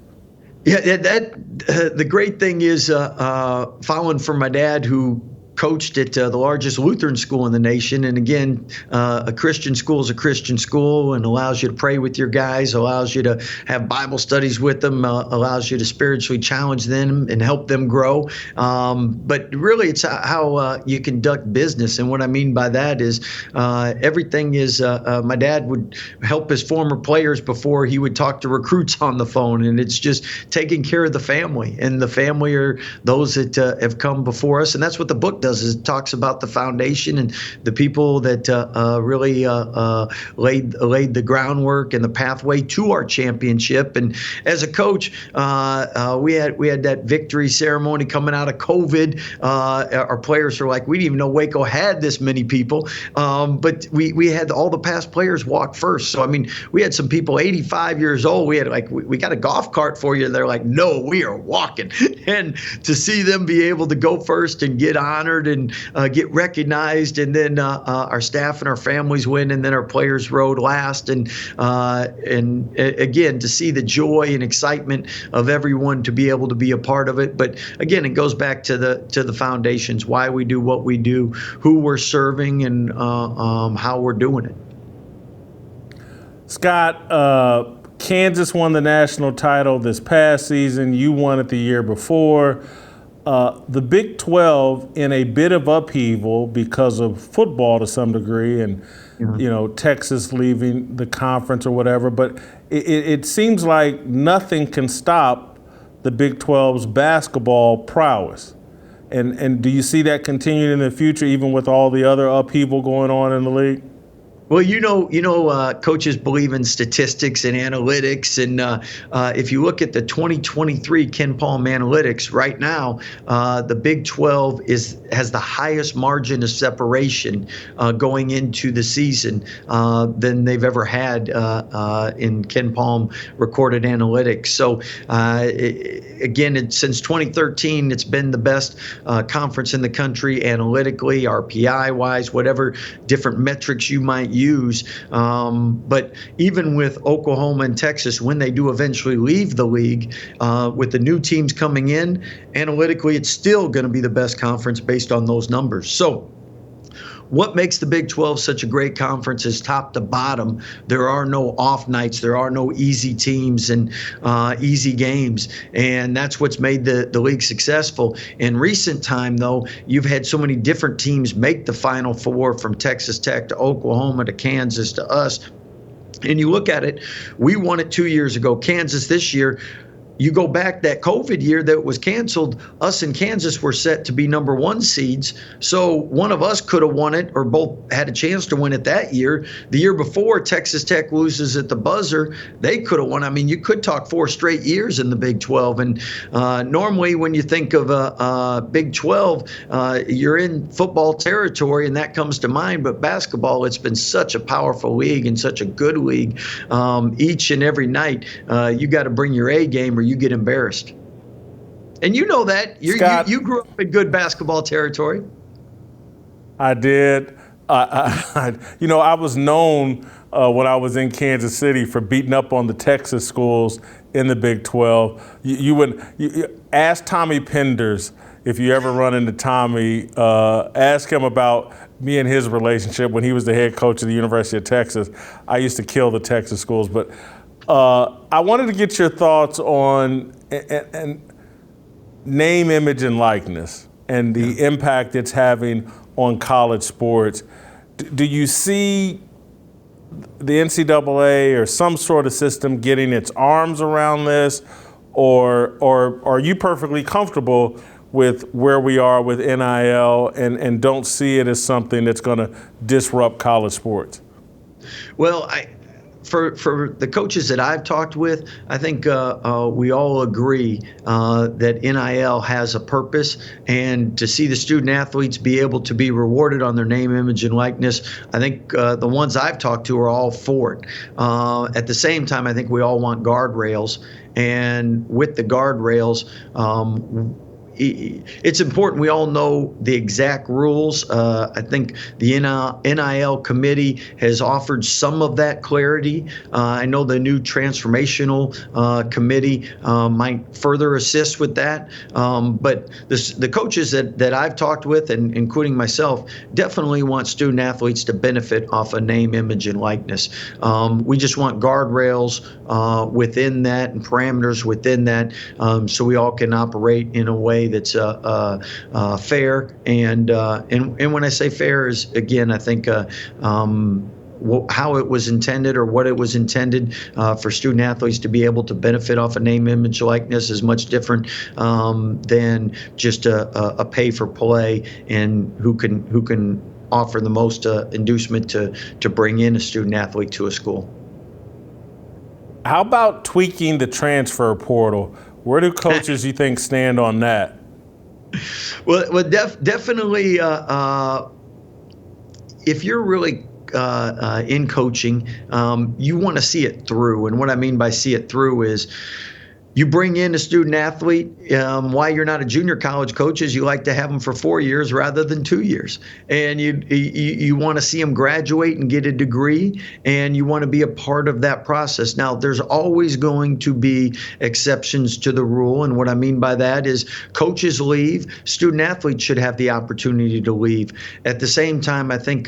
Yeah, the great thing is following from my dad, who coached at the largest Lutheran school in the nation. And again, a Christian school is a Christian school and allows you to pray with your guys, allows you to have Bible studies with them, allows you to spiritually challenge them and help them grow. But really, it's how you conduct business. And what I mean by that is everything is my dad would help his former players before he would talk to recruits on the phone. And it's just taking care of the family. And the family are those that have come before us. And that's what the book does, is it talks about the foundation and the people that really laid the groundwork and the pathway to our championship. And as a coach, we had that victory ceremony coming out of COVID. Our players are like, we didn't even know Waco had this many people, but we had all the past players walk first. So I mean, we had some people 85 years old. We had we got a golf cart for you. And they're like, no, we are walking. And to see them be able to go first and get honored and get recognized, and then our staff and our families win, and then our players rode last, and again, to see the joy and excitement of everyone to be able to be a part of it. But again, it goes back to the foundations, why we do what we do, who we're serving, and how we're doing it. Scott, Kansas won the national title this past season. You won it the year before. The Big 12 in a bit of upheaval because of football to some degree, and Texas leaving the conference or whatever. But it seems like nothing can stop the Big 12's basketball prowess. And do you see that continuing in the future, even with all the other upheaval going on in the league? Well, coaches believe in statistics and analytics, and if you look at the 2023 Ken Palm analytics right now, the Big 12 has the highest margin of separation going into the season than they've ever had in Ken Palm recorded analytics. So again, since 2013, it's been the best conference in the country analytically, RPI-wise, whatever different metrics you might use. But even with Oklahoma and Texas, when they do eventually leave the league, with the new teams coming in, analytically, it's still going to be the best conference based on those numbers. So what makes the Big 12 such a great conference is top to bottom. There are no off nights. There are no easy teams and easy games. And that's what's made the league successful. In recent time, though, you've had so many different teams make the Final Four, from Texas Tech to Oklahoma to Kansas to us. And you look at it, we won it 2 years ago. Kansas this year. You go back that COVID year that was canceled, us and Kansas were set to be number 1 seeds. So one of us could have won it, or both had a chance to win it that year. The year before, Texas Tech loses at the buzzer. They could have won. I mean, you could talk 4 straight years in the Big 12. And normally when you think of Big 12, you're in football territory, and that comes to mind. But basketball, it's been such a powerful league and such a good league. Each and every night, you got to bring your A game, or you get embarrassed. And you know that. You grew up in good basketball territory. I did. I was known when I was in Kansas City for beating up on the Texas schools in the Big 12. You ask Tommy Penders, if you ever run into Tommy, ask him about me and his relationship when he was the head coach of the University of Texas. I used to kill the Texas schools, but I wanted to get your thoughts on and name, image, and likeness, and the impact it's having on college sports. Do you see the NCAA or some sort of system getting its arms around this, or are you perfectly comfortable with where we are with NIL and don't see it as something that's going to disrupt college sports? Well, for the coaches that I've talked with, I think we all agree that NIL has a purpose, and to see the student athletes be able to be rewarded on their name, image, and likeness, I think the ones I've talked to are all for it. At the same time, I think we all want guardrails, and with the guardrails, it's important we all know the exact rules. I think the NIL committee has offered some of that clarity. I know the new transformational committee might further assist with that. But the coaches that I've talked with, and including myself, definitely want student athletes to benefit off a name, image, and likeness. We just want guardrails within that and parameters within that, so we all can operate in a way that's fair. And when I say fair is, again, I think how it was intended, or what it was intended for student athletes to be able to benefit off a name, image, likeness is much different than just a pay for play, and who can offer the most inducement to bring in a student athlete to a school. How about tweaking the transfer portal? Where do coaches, you think, stand on that? Well, definitely. If you're really in coaching, you want to see it through. And what I mean by see it through is, you bring in a student athlete. Why you're not a junior college coach is you like to have them for 4 years rather than 2 years, and you want to see them graduate and get a degree, and you want to be a part of that process. Now, there's always going to be exceptions to the rule, and what I mean by that is coaches leave, student athletes should have the opportunity to leave. At the same time, I think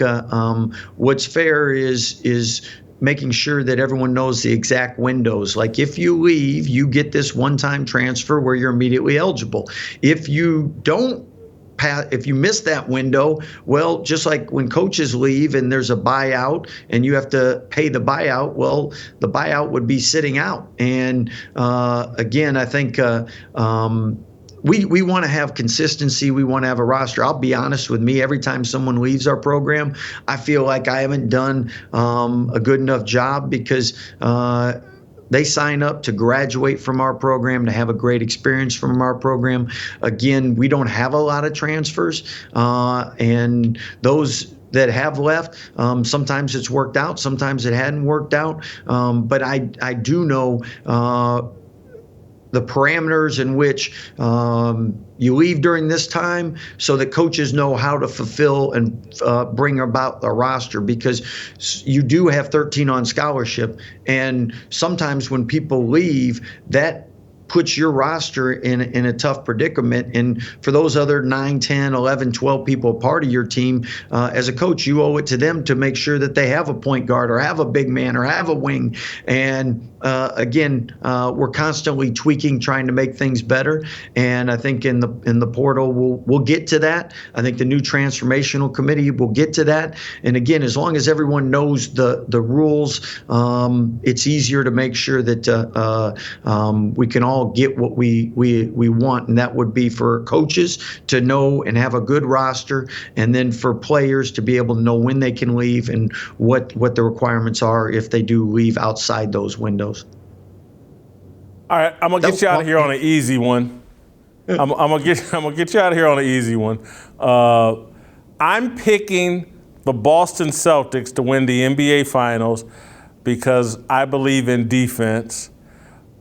what's fair is making sure that everyone knows the exact windows. Like, if you leave, you get this one-time transfer where you're immediately eligible. If you miss that window, well, just like when coaches leave and there's a buyout and you have to pay the buyout, well, the buyout would be sitting out. And again, I think we want to have consistency. We want to have a roster. I'll be honest with me. Every time someone leaves our program, I feel like I haven't done a good enough job, because they sign up to graduate from our program, to have a great experience from our program. Again, we don't have a lot of transfers, and those that have left, sometimes it's worked out, sometimes it hadn't worked out. But I do know the parameters in which you leave during this time, so that coaches know how to fulfill and bring about a roster, because you do have 13 on scholarship, and sometimes when people leave, that puts your roster in a tough predicament. And for those other 9, 10, 11, 12 people part of your team, as a coach, you owe it to them to make sure that they have a point guard, or have a big man, or have a wing. And again, we're constantly tweaking, trying to make things better. And I think in the portal, we'll get to that. I think the new transformational committee will get to that. And again, as long as everyone knows the rules, it's easier to make sure that we can all get what we want, and that would be for coaches to know and have a good roster, and then for players to be able to know when they can leave and what the requirements are if they do leave outside those windows. All right, I'm gonna get you out of here on an easy one. I'm gonna get you out of here on an easy one. I'm picking the Boston Celtics to win the NBA Finals because I believe in defense.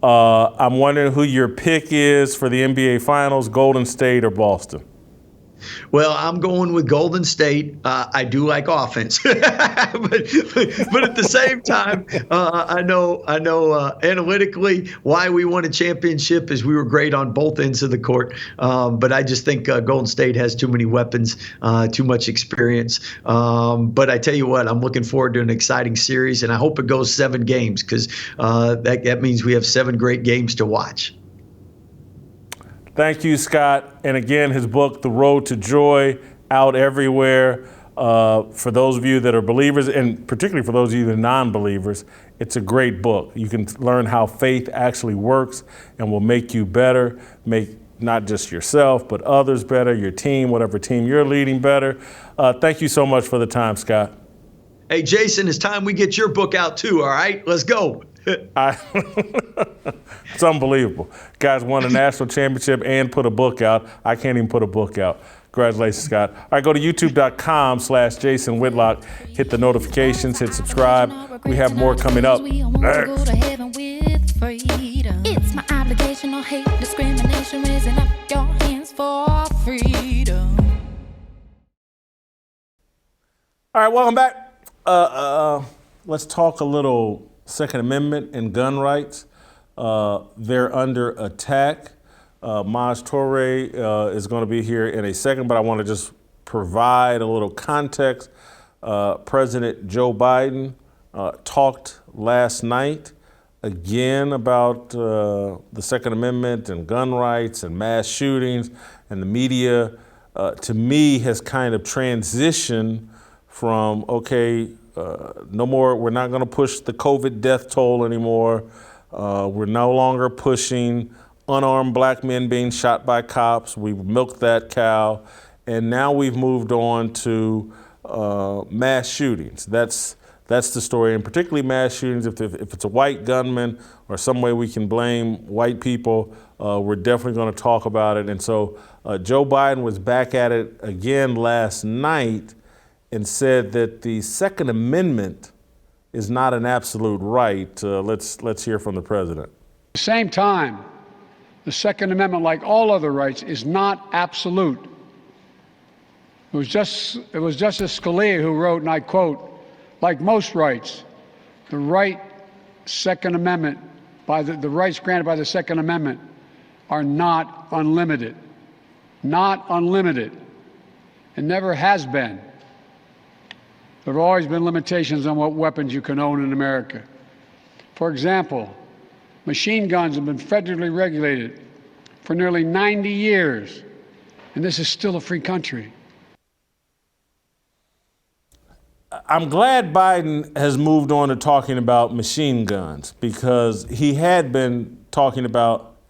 I'm wondering who your pick is for the NBA Finals, Golden State or Boston? Well, I'm going with Golden State. I do like offense, but at the same time, I know analytically why we won a championship is we were great on both ends of the court. But I just think Golden State has too many weapons, too much experience. But I tell you what, I'm looking forward to an exciting series, and I hope it goes 7 games, because that means we have 7 great games to watch. Thank you, Scott. And again, his book, The Road to Joy, out everywhere. For those of you that are believers, and particularly for those of you that are non-believers, it's a great book. You can learn how faith actually works and will make you better, make not just yourself, but others better, your team, whatever team you're leading better. Thank you so much for the time, Scott. Hey, Jason, it's time we get your book out too, all right? Let's go. It's unbelievable. Guys won a national championship and put a book out. I can't even put a book out. Congratulations, Scott. All right, go to youtube.com/Jason Whitlock. Hit the notifications, hit subscribe. We have more coming up. Next. It's my obligation, no hate, discrimination, raising up your hands for freedom. All right, welcome back. Let's talk a little Second Amendment and gun rights. They're under attack. Toure is going to be here in a second, but I want to just provide a little context. President Joe Biden talked last night again about the Second Amendment and gun rights and mass shootings, and the media, to me, has kind of transitioned from, no more, we're not going to push the COVID death toll anymore. We're no longer pushing unarmed black men being shot by cops. We've milked that cow. And now we've moved on to mass shootings. That's the story, and particularly mass shootings. If it's a white gunman or some way we can blame white people, we're definitely going to talk about it. And so Joe Biden was back at it again last night and said that the Second Amendment is not an absolute right. Let's hear from the president. At the same time, the Second Amendment, like all other rights, is not absolute. It was Justice Scalia who wrote, and I quote, "Like most rights, the Second Amendment, the rights granted by the Second Amendment are not unlimited. Not unlimited. It never has been. There have always been limitations on what weapons you can own in America. For example, machine guns have been federally regulated for nearly 90 years, and this is still a free country." I'm glad Biden has moved on to talking about machine guns, because he had been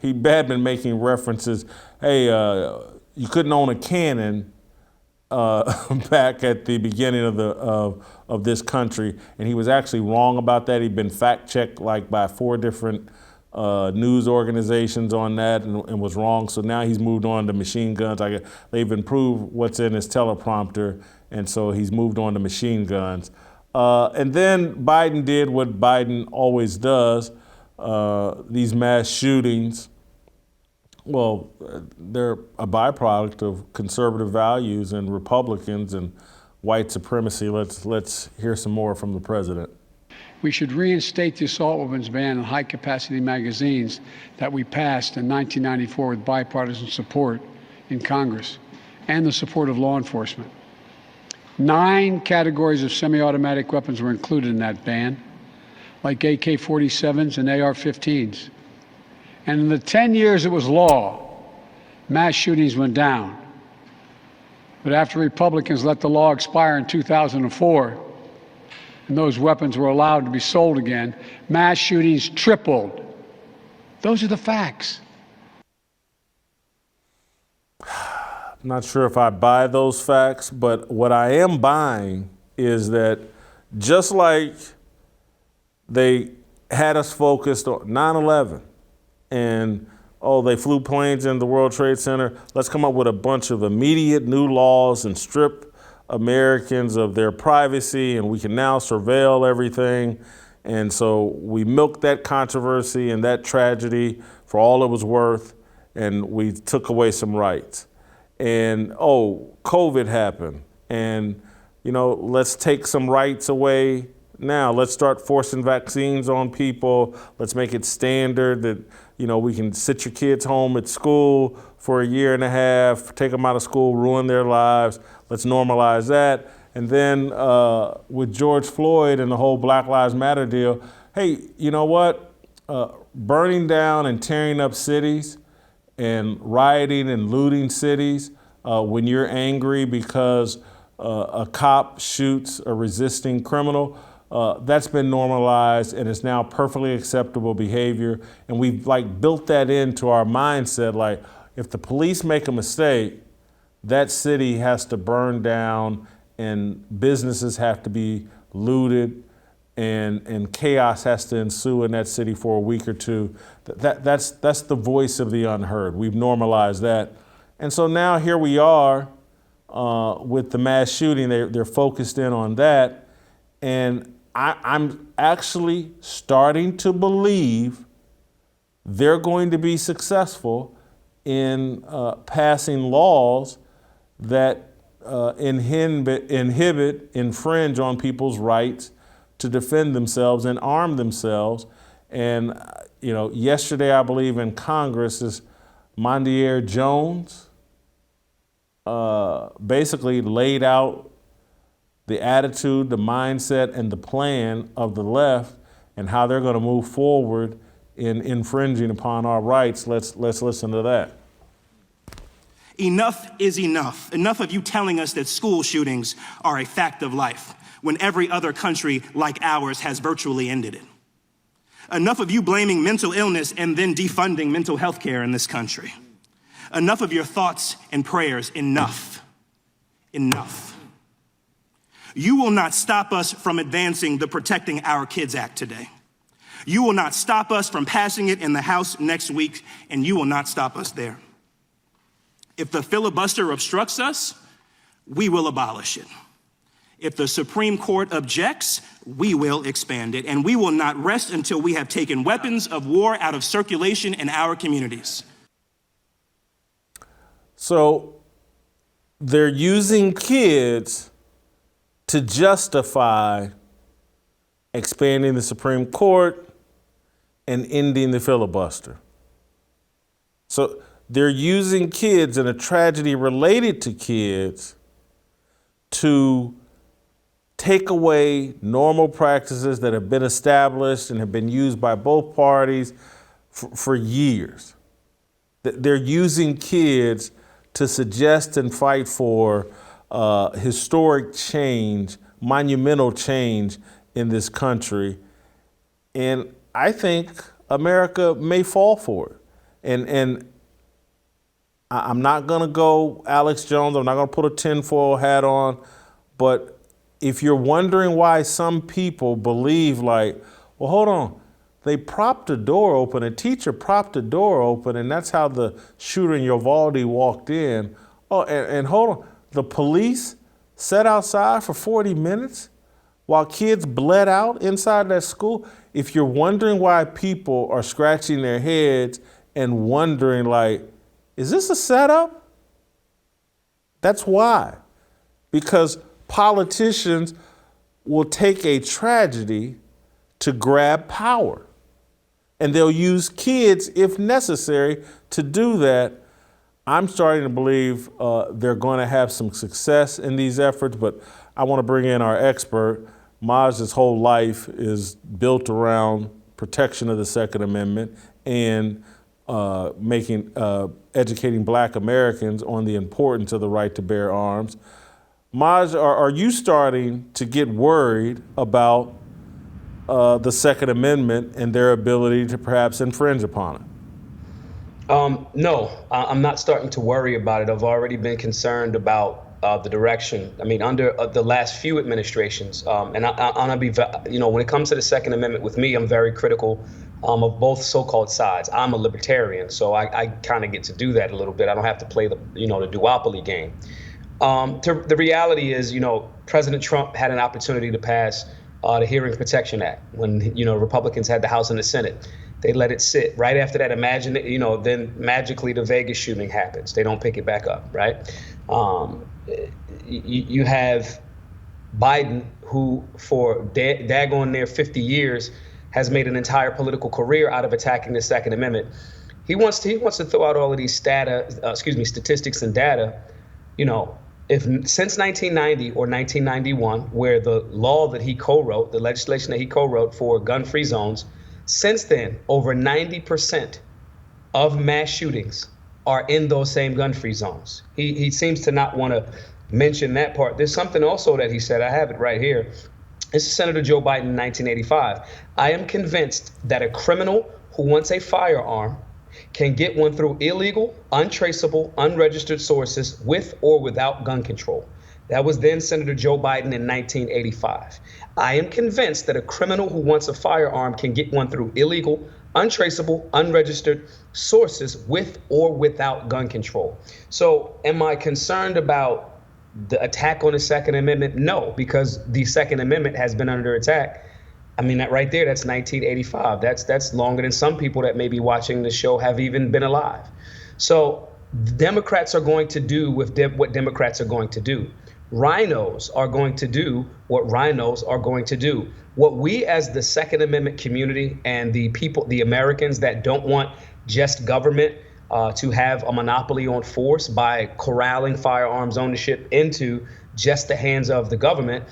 making references, you couldn't own a cannon back at the beginning of this country, and he was actually wrong about that. He'd been fact-checked by 4 different news organizations on that and was wrong. So now he's moved on to machine guns. They've improved what's in his teleprompter, and so he's moved on to machine guns. And then Biden did what Biden always does, these mass shootings. Well, they're a byproduct of conservative values and Republicans and white supremacy. Let's hear some more from the president. We should reinstate the assault weapons ban on high-capacity magazines that we passed in 1994 with bipartisan support in Congress and the support of law enforcement. 9 categories of semi-automatic weapons were included in that ban, like AK-47s and AR-15s. And in the 10 years it was law, mass shootings went down. But after Republicans let the law expire in 2004, and those weapons were allowed to be sold again, mass shootings tripled. Those are the facts. I'm not sure if I buy those facts, but what I am buying is that just like they had us focused on 9/11 and they flew planes in the World Trade Center, let's come up with a bunch of immediate new laws and strip Americans of their privacy, and we can now surveil everything. And so we milked that controversy and that tragedy for all it was worth, and we took away some rights. And COVID happened, and let's take some rights away now. Let's start forcing vaccines on people. Let's make it standard that we can sit your kids home at school for a year and a half, take them out of school, ruin their lives. Let's normalize that. And then with George Floyd and the whole Black Lives Matter deal, hey, you know what? Burning down and tearing up cities and rioting and looting cities when you're angry because a cop shoots a resisting criminal, that's been normalized and is now perfectly acceptable behavior. And we've like built that into our mindset. Like if the police make a mistake, that city has to burn down and businesses have to be looted and chaos has to ensue in that city for a week or two. That's the voice of the unheard. We've normalized that. And so now here we are with the mass shooting. They're focused in on that. And I'm actually starting to believe they're going to be successful in passing laws that infringe on people's rights to defend themselves and arm themselves. And, yesterday, I believe in Congress, is Mondier Jones basically laid out the attitude, the mindset, and the plan of the left and how they're going to move forward in infringing upon our rights. Let's listen to that. Enough is enough. Enough of you telling us that school shootings are a fact of life when every other country like ours has virtually ended it. Enough of you blaming mental illness and then defunding mental health care in this country. Enough of your thoughts and prayers. Enough. Enough. You will not stop us from advancing the Protecting Our Kids Act today. You will not stop us from passing it in the House next week, and you will not stop us there. If the filibuster obstructs us, we will abolish it. If the Supreme Court objects, we will expand it, and we will not rest until we have taken weapons of war out of circulation in our communities. So they're using kids to justify expanding the Supreme Court and ending the filibuster. So they're using kids and a tragedy related to kids to take away normal practices that have been established and have been used by both parties for years. They're using kids to suggest and fight for historic change, monumental change in this country. And I think America may fall for it. And I'm not going to go Alex Jones. I'm not going to put a tinfoil hat on. But if you're wondering why some people believe like, well, hold on, they propped a door open, a teacher propped a door open, and that's how the shooter in Uvalde walked in. Oh, and hold on, the police sat outside for 40 minutes while kids bled out inside that school. If you're wondering why people are scratching their heads and wondering like, is this a setup? That's why. Because politicians will take a tragedy to grab power. And they'll use kids, if necessary, to do that. I'm starting to believe they're going to have some success in these efforts, but I want to bring in our expert. Maj's whole life is built around protection of the Second Amendment and educating Black Americans on the importance of the right to bear arms. Maj, are you starting to get worried about the Second Amendment and their ability to perhaps infringe upon it? No, I'm not starting to worry about it. I've already been concerned about the direction. I mean, under the last few administrations, and I'll be, when it comes to the Second Amendment with me, I'm very critical of both so-called sides. I'm a libertarian, so I kind of get to do that a little bit. I don't have to play the duopoly game. The reality is, President Trump had an opportunity to pass the Hearing Protection Act when, Republicans had the House and the Senate. They let it sit. Right after that, then magically the Vegas shooting happens. They don't pick it back up, right? You have Biden, who for daggone near 50 years has made an entire political career out of attacking the Second Amendment. He wants to throw out all of these statistics and data. If since 1990 or 1991, where the law that he co-wrote, the legislation that he co-wrote for gun-free zones, since then, over 90% of mass shootings are in those same gun-free zones. He seems to not want to mention that part. There's something also that he said. I have it right here. This is Senator Joe Biden in 1985. I am convinced that a criminal who wants a firearm can get one through illegal, untraceable, unregistered sources with or without gun control. That was then Senator Joe Biden in 1985. I am convinced that a criminal who wants a firearm can get one through illegal, untraceable, unregistered sources with or without gun control. So am I concerned about the attack on the Second Amendment? No, because the Second Amendment has been under attack. I mean, that right there, that's 1985. That's longer than some people that may be watching the show have even been alive. So Democrats are going to do with what Democrats are going to do. Rhinos are going to do what rhinos are going to do. What we as the Second Amendment community and the people, the Americans that don't want just government to have a monopoly on force by corralling firearms ownership into just the hands of the government,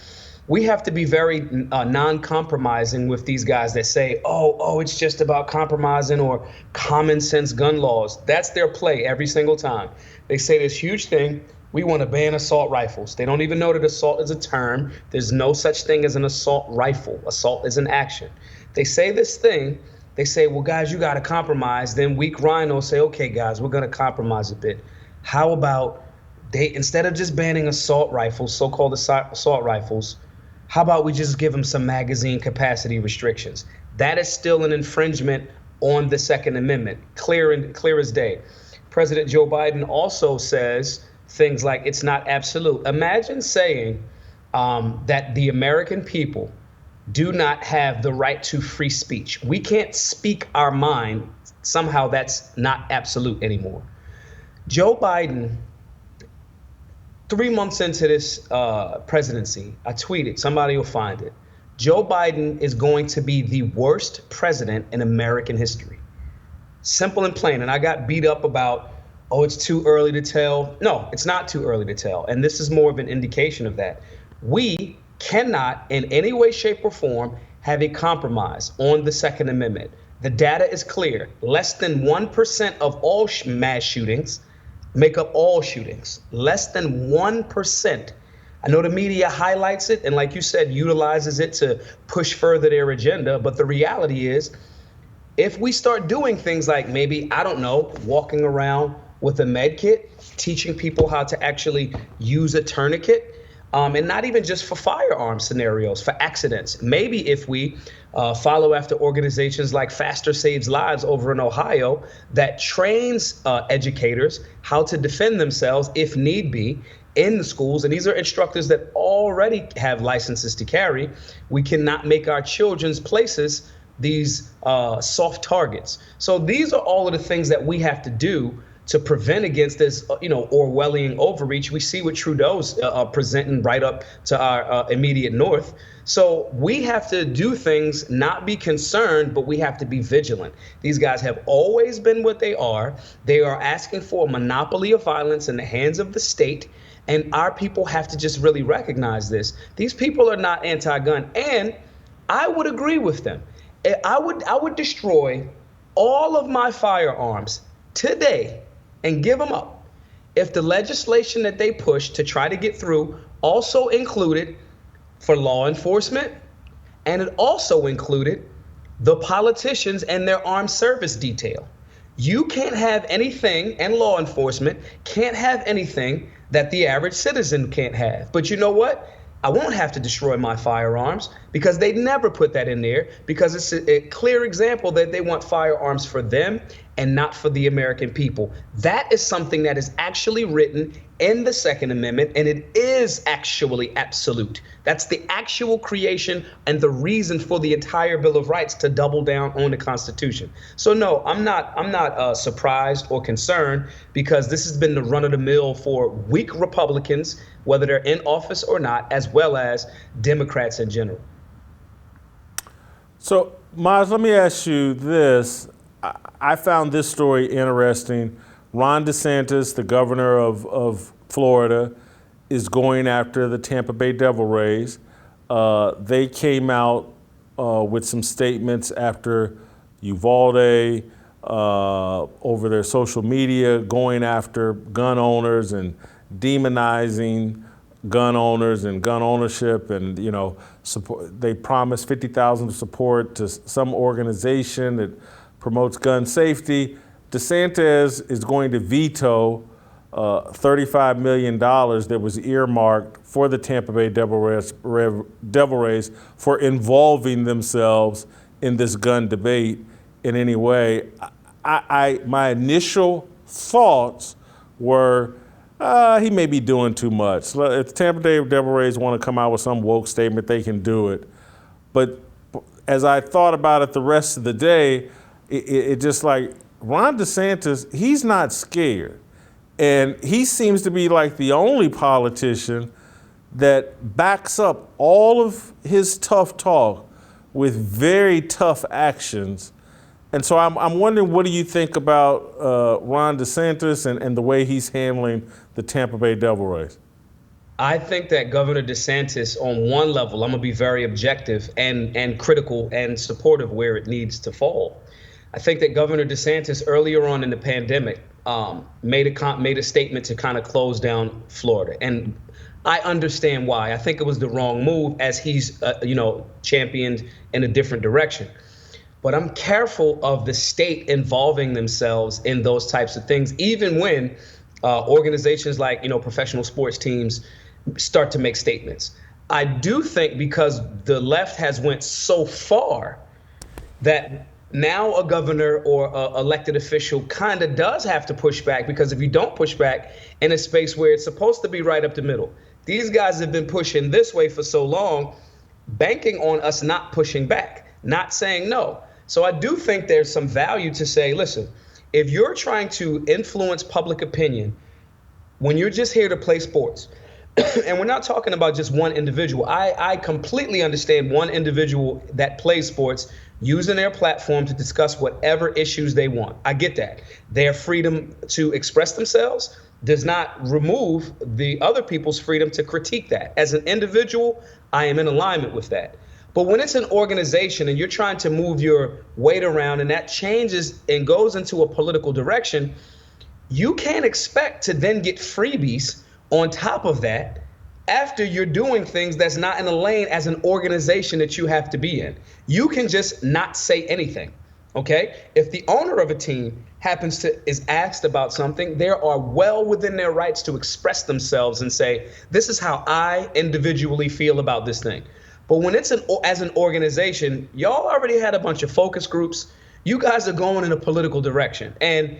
we have to be very non-compromising with these guys that say, oh, it's just about compromising or common sense gun laws. That's their play every single time. They say this huge thing, we want to ban assault rifles. They don't even know that assault is a term. There's no such thing as an assault rifle. Assault is an action. They say this thing. They say, well, guys, you got to compromise. Then weak rhinos say, okay, guys, we're going to compromise a bit. How about instead of just banning assault rifles, so-called assault rifles, how about we just give them some magazine capacity restrictions? That is still an infringement on the Second Amendment, clear as day. President Joe Biden also says things like it's not absolute. Imagine saying that the American people do not have the right to free speech. We can't speak our mind. Somehow that's not absolute anymore. Joe Biden, 3 months into this presidency, I tweeted, somebody will find it. Joe Biden is going to be the worst president in American history. Simple and plain. And I got beat up about, it's too early to tell. No, it's not too early to tell. And this is more of an indication of that. We cannot in any way, shape, or form have a compromise on the Second Amendment. The data is clear. Less than 1% of all mass shootings make up all shootings. Less than 1%. I know the media highlights it and, like you said, utilizes it to push further their agenda. But the reality is, if we start doing things like maybe, I don't know, walking around with a med kit, teaching people how to actually use a tourniquet, and not even just for firearm scenarios, for accidents. Maybe if we follow after organizations like Faster Saves Lives over in Ohio that trains educators how to defend themselves if need be in the schools. And these are instructors that already have licenses to carry. We cannot make our children's places these soft targets. So these are all of the things that we have to do to prevent against this, Orwellian overreach. We see what Trudeau's presenting right up to our immediate north. So we have to do things, not be concerned, but we have to be vigilant. These guys have always been what they are. They are asking for a monopoly of violence in the hands of the state. And our people have to just really recognize this. These people are not anti-gun. And I would agree with them. I would destroy all of my firearms today and give them up if the legislation that they push to try to get through also included for law enforcement, and it also included the politicians and their armed service detail. You can't have anything, and law enforcement can't have anything that the average citizen can't have. But you know what? I won't have to destroy my firearms because they never put that in there, because it's a clear example that they want firearms for them and not for the American people. That is something that is actually written in the Second Amendment, and it is actually absolute. That's the actual creation and the reason for the entire Bill of Rights to double down on the Constitution. So no, I'm not surprised or concerned, because this has been the run of the mill for weak Republicans, whether they're in office or not, as well as Democrats in general. So, Maz, let me ask you this. I found this story interesting. Ron DeSantis, the governor of Florida, is going after the Tampa Bay Devil Rays. They came out with some statements after Uvalde over their social media, going after gun owners and demonizing gun owners and gun ownership, and support. They promised $50,000 of support to some organization that promotes gun safety. DeSantis is going to veto $35 million that was earmarked for the Tampa Bay Devil Rays for involving themselves in this gun debate in any way. My initial thoughts were, he may be doing too much. If the Tampa Bay Devil Rays want to come out with some woke statement, they can do it. But as I thought about it the rest of the day, it just like, Ron DeSantis, he's not scared. And he seems to be like the only politician that backs up all of his tough talk with very tough actions. And so I'm wondering, what do you think about Ron DeSantis and the way he's handling the Tampa Bay Devil Rays? I think that Governor DeSantis, on one level, I'm going to be very objective and critical and supportive where it needs to fall. I think that Governor DeSantis earlier on in the pandemic made a statement to kind of close down Florida. And I understand why. I think it was the wrong move, as he's, championed in a different direction. But I'm careful of the state involving themselves in those types of things, even when organizations like, professional sports teams start to make statements. I do think because the left has went so far that now a governor or a elected official kind of does have to push back, because if you don't push back in a space where it's supposed to be right up the middle, these guys have been pushing this way for so long, banking on us not pushing back, not saying no. So I do think there's some value to say, listen, if you're trying to influence public opinion, when you're just here to play sports, and we're not talking about just one individual. I completely understand one individual that plays sports using their platform to discuss whatever issues they want. I get that. Their freedom to express themselves does not remove the other people's freedom to critique that. As an individual, I am in alignment with that. But when it's an organization and you're trying to move your weight around and that changes and goes into a political direction, you can't expect to then get freebies on top of that after you're doing things that's not in a lane as an organization that you have to be in. You can just not say anything, okay? If the owner of a team is asked about something, they are well within their rights to express themselves and say, this is how I individually feel about this thing. But when it's as an organization, y'all already had a bunch of focus groups. You guys are going in a political direction. And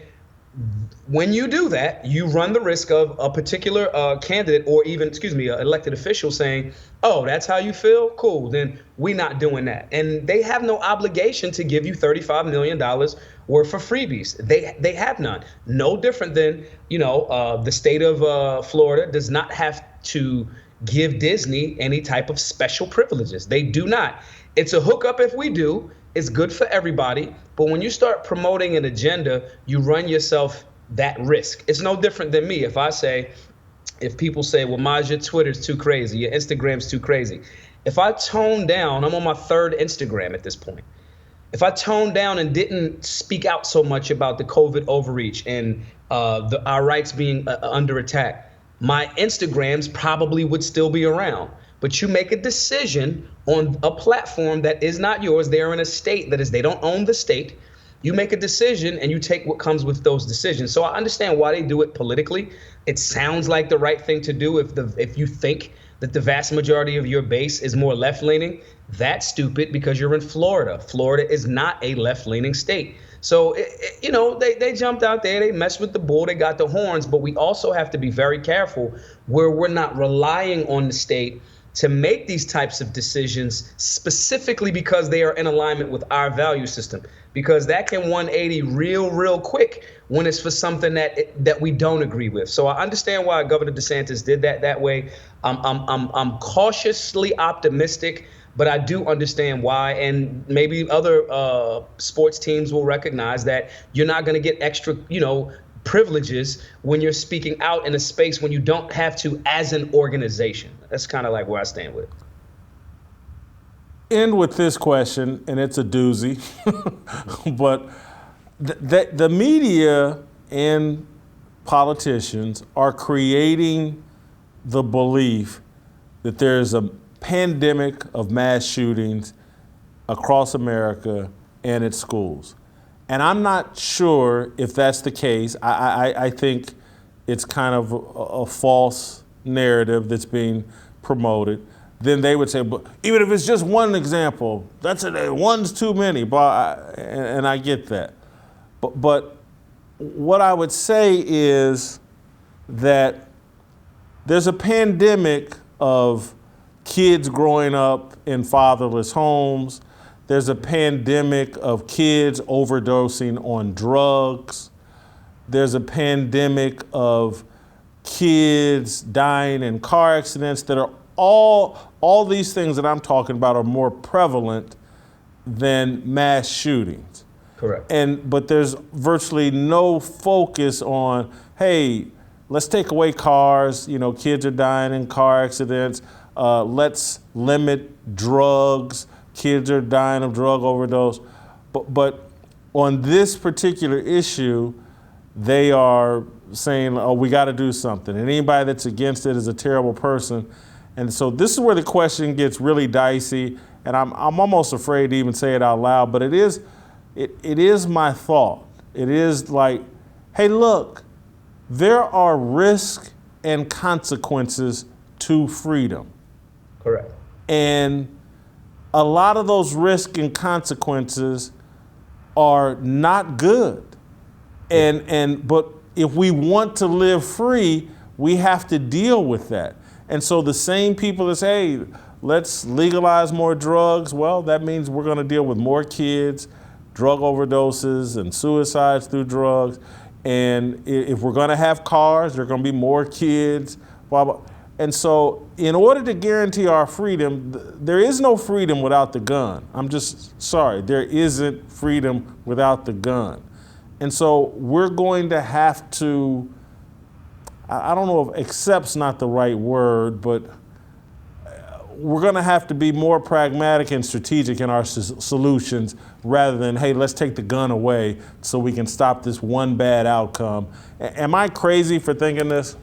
when you do that, you run the risk of a particular candidate or even, an elected official saying, oh, that's how you feel? Cool, then we're not doing that. And they have no obligation to give you $35 million worth of freebies. They have none. No different than, the state of Florida does not have to give Disney any type of special privileges. They do not. It's a hookup if we do. It's good for everybody. But when you start promoting an agenda, you run yourself that risk. It's no different than me. If people say, well, Maj, your Twitter's too crazy, your Instagram's too crazy. If I tone down, I'm on my third Instagram at this point. If I toned down and didn't speak out so much about the COVID overreach and our rights being under attack, my Instagrams probably would still be around. But you make a decision on a platform that is not yours. They're in a state they don't own the state. You make a decision and you take what comes with those decisions. So I understand why they do it politically. It sounds like the right thing to do if you think that the vast majority of your base is more left-leaning. That's stupid because you're in Florida. Florida is not a left-leaning state. So, they jumped out there, they messed with the bull, they got the horns, but we also have to be very careful where we're not relying on the state to make these types of decisions specifically because they are in alignment with our value system, because that can 180 real quick when it's for something that we don't agree with. So I understand why Governor DeSantis did that way. I'm cautiously optimistic, but I do understand why, and maybe other sports teams will recognize that you're not going to get extra, privileges when you're speaking out in a space when you don't have to as an organization. That's kind of like where I stand with it. End with this question, and it's a doozy, but the media and politicians are creating the belief that there's a pandemic of mass shootings across America and its schools. And I'm not sure if that's the case. I think it's kind of a false narrative that's being promoted. Then they would say, but even if it's just one example, one's too many. And I get that. But what I would say is that there's a pandemic of kids growing up in fatherless homes. There's a pandemic of kids overdosing on drugs. There's a pandemic of kids dying in car accidents that are all these things that I'm talking about are more prevalent than mass shootings. Correct. But there's virtually no focus on, hey, let's take away cars. Kids are dying in car accidents. Let's limit drugs. Kids are dying of drug overdose. But on this particular issue, they are saying, oh, we got to do something. And anybody that's against it is a terrible person. And so this is where the question gets really dicey. And I'm almost afraid to even say it out loud, but it is my thought. It is like, hey, look, there are risks and consequences to freedom. Correct. And a lot of those risks and consequences are not good. But if we want to live free, we have to deal with that. And so the same people that say, hey, let's legalize more drugs, well, that means we're going to deal with more kids, drug overdoses and suicides through drugs. And if we're going to have cars, there are going to be more kids, blah, blah. And so in order to guarantee our freedom, there is no freedom without the gun. I'm just sorry, there isn't freedom without the gun. And so we're going to have to, I don't know if accept's not the right word, but we're going to have to be more pragmatic and strategic in our solutions rather than, hey, let's take the gun away so we can stop this one bad outcome. Am I crazy for thinking this?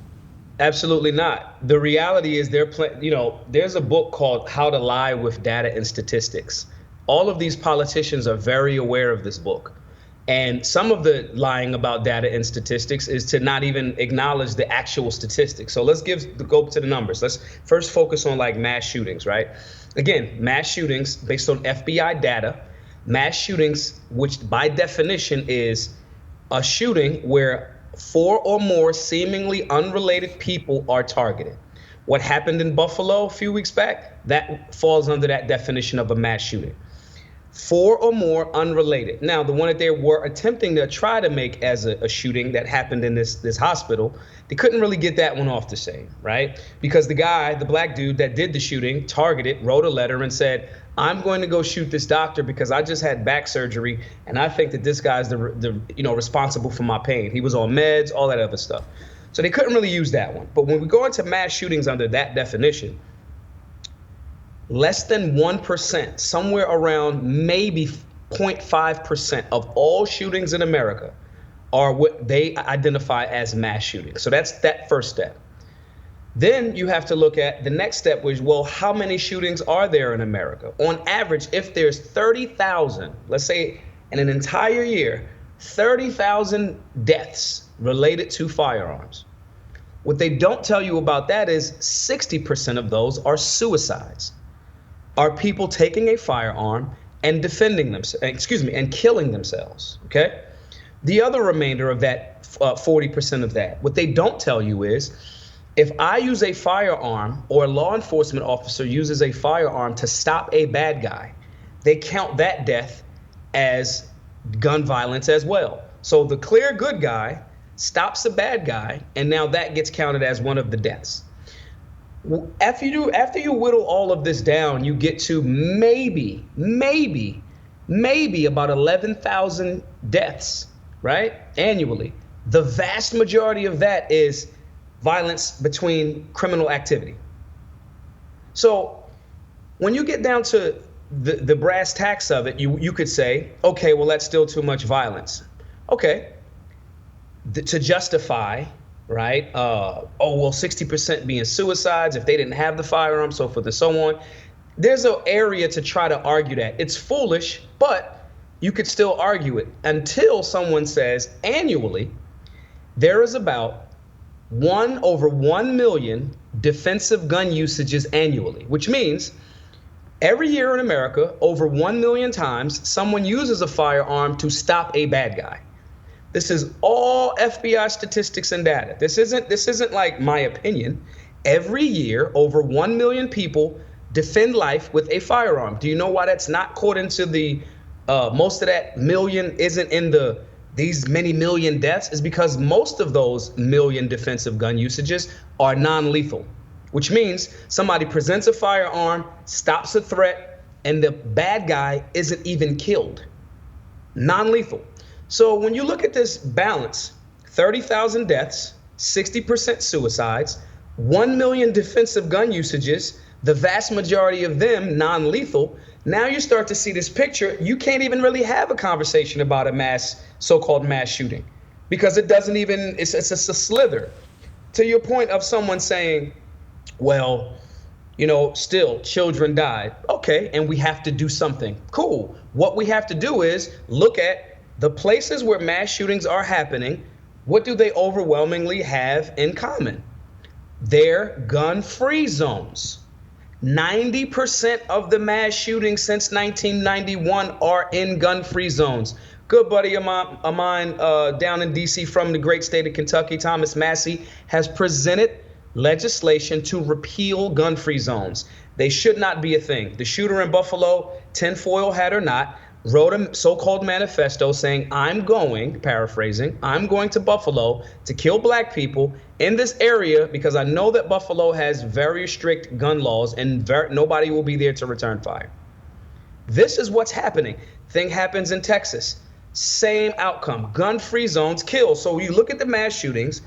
Absolutely not. The reality is there's a book called How to Lie with Data and Statistics. All of these politicians are very aware of this book. And some of the lying about data and statistics is to not even acknowledge the actual statistics. So let's go to the numbers. Let's first focus on like mass shootings, right? Again, mass shootings based on FBI data, mass shootings, which by definition is a shooting where 4 or more seemingly unrelated people are targeted. What happened in Buffalo a few weeks back, that falls under that definition of a mass shooting. 4 or more unrelated. Now, the one that they were attempting to try to make as a shooting that happened in this hospital, they couldn't really get that one off the chain, right? Because the guy, the black dude that did the shooting, targeted, wrote a letter and said, I'm going to go shoot this doctor because I just had back surgery and I think that this guy's the responsible for my pain. He was on meds, all that other stuff. So they couldn't really use that one. But when we go into mass shootings under that definition, less than 1%, somewhere around maybe 0.5% of all shootings in America are what they identify as mass shootings. So that's that first step. Then you have to look at the next step, which, well, how many shootings are there in America? On average, if there's 30,000, let's say in an entire year, 30,000 deaths related to firearms. What they don't tell you about that is 60% of those are suicides. Are people taking a firearm and defending themselves, and killing themselves, okay? The other remainder of that, 40% of that, what they don't tell you is, if I use a firearm or a law enforcement officer uses a firearm to stop a bad guy, they count that death as gun violence as well. So the clear good guy stops a bad guy, and now that gets counted as one of the deaths. After you whittle all of this down, you get to maybe about 11,000 deaths, right? Annually. The vast majority of that is violence between criminal activity. So when you get down to the brass tacks of it, you could say, okay, well, that's still too much violence. Okay. to justify, right? 60% being suicides if they didn't have the firearm, so forth and so on. There's an area to try to argue that. It's foolish, but you could still argue it until someone says annually there is about over 1 million defensive gun usages annually, which means every year in America, over 1 million times, someone uses a firearm to stop a bad guy. This is all FBI statistics and data. This isn't like my opinion. Every year, over 1 million people defend life with a firearm. Do you know why that's not caught into the most of that million isn't in these many million deaths? Is because most of those million defensive gun usages are non-lethal, which means somebody presents a firearm, stops a threat, and the bad guy isn't even killed. Non-lethal. So when you look at this balance, 30,000 deaths, 60% suicides, 1 million defensive gun usages, the vast majority of them non-lethal, now you start to see this picture. You can't even really have a conversation about a so-called mass shooting, because it doesn't even, it's just a slither. To your point of someone saying, well, still children died. Okay, and we have to do something. Cool. What we have to do is look at the places where mass shootings are happening. What do they overwhelmingly have in common? They're gun-free zones. 90% of the mass shootings since 1991 are in gun-free zones. Good buddy of mine down in D.C. from the great state of Kentucky, Thomas Massey, has presented legislation to repeal gun-free zones. They should not be a thing. The shooter in Buffalo, tinfoil hat or not, wrote a so-called manifesto saying, paraphrasing, I'm going to Buffalo to kill black people in this area because I know that Buffalo has very strict gun laws and nobody will be there to return fire. This is what's happening. Thing happens in Texas. Same outcome. Gun-free zones kill. So you look at the mass shootings,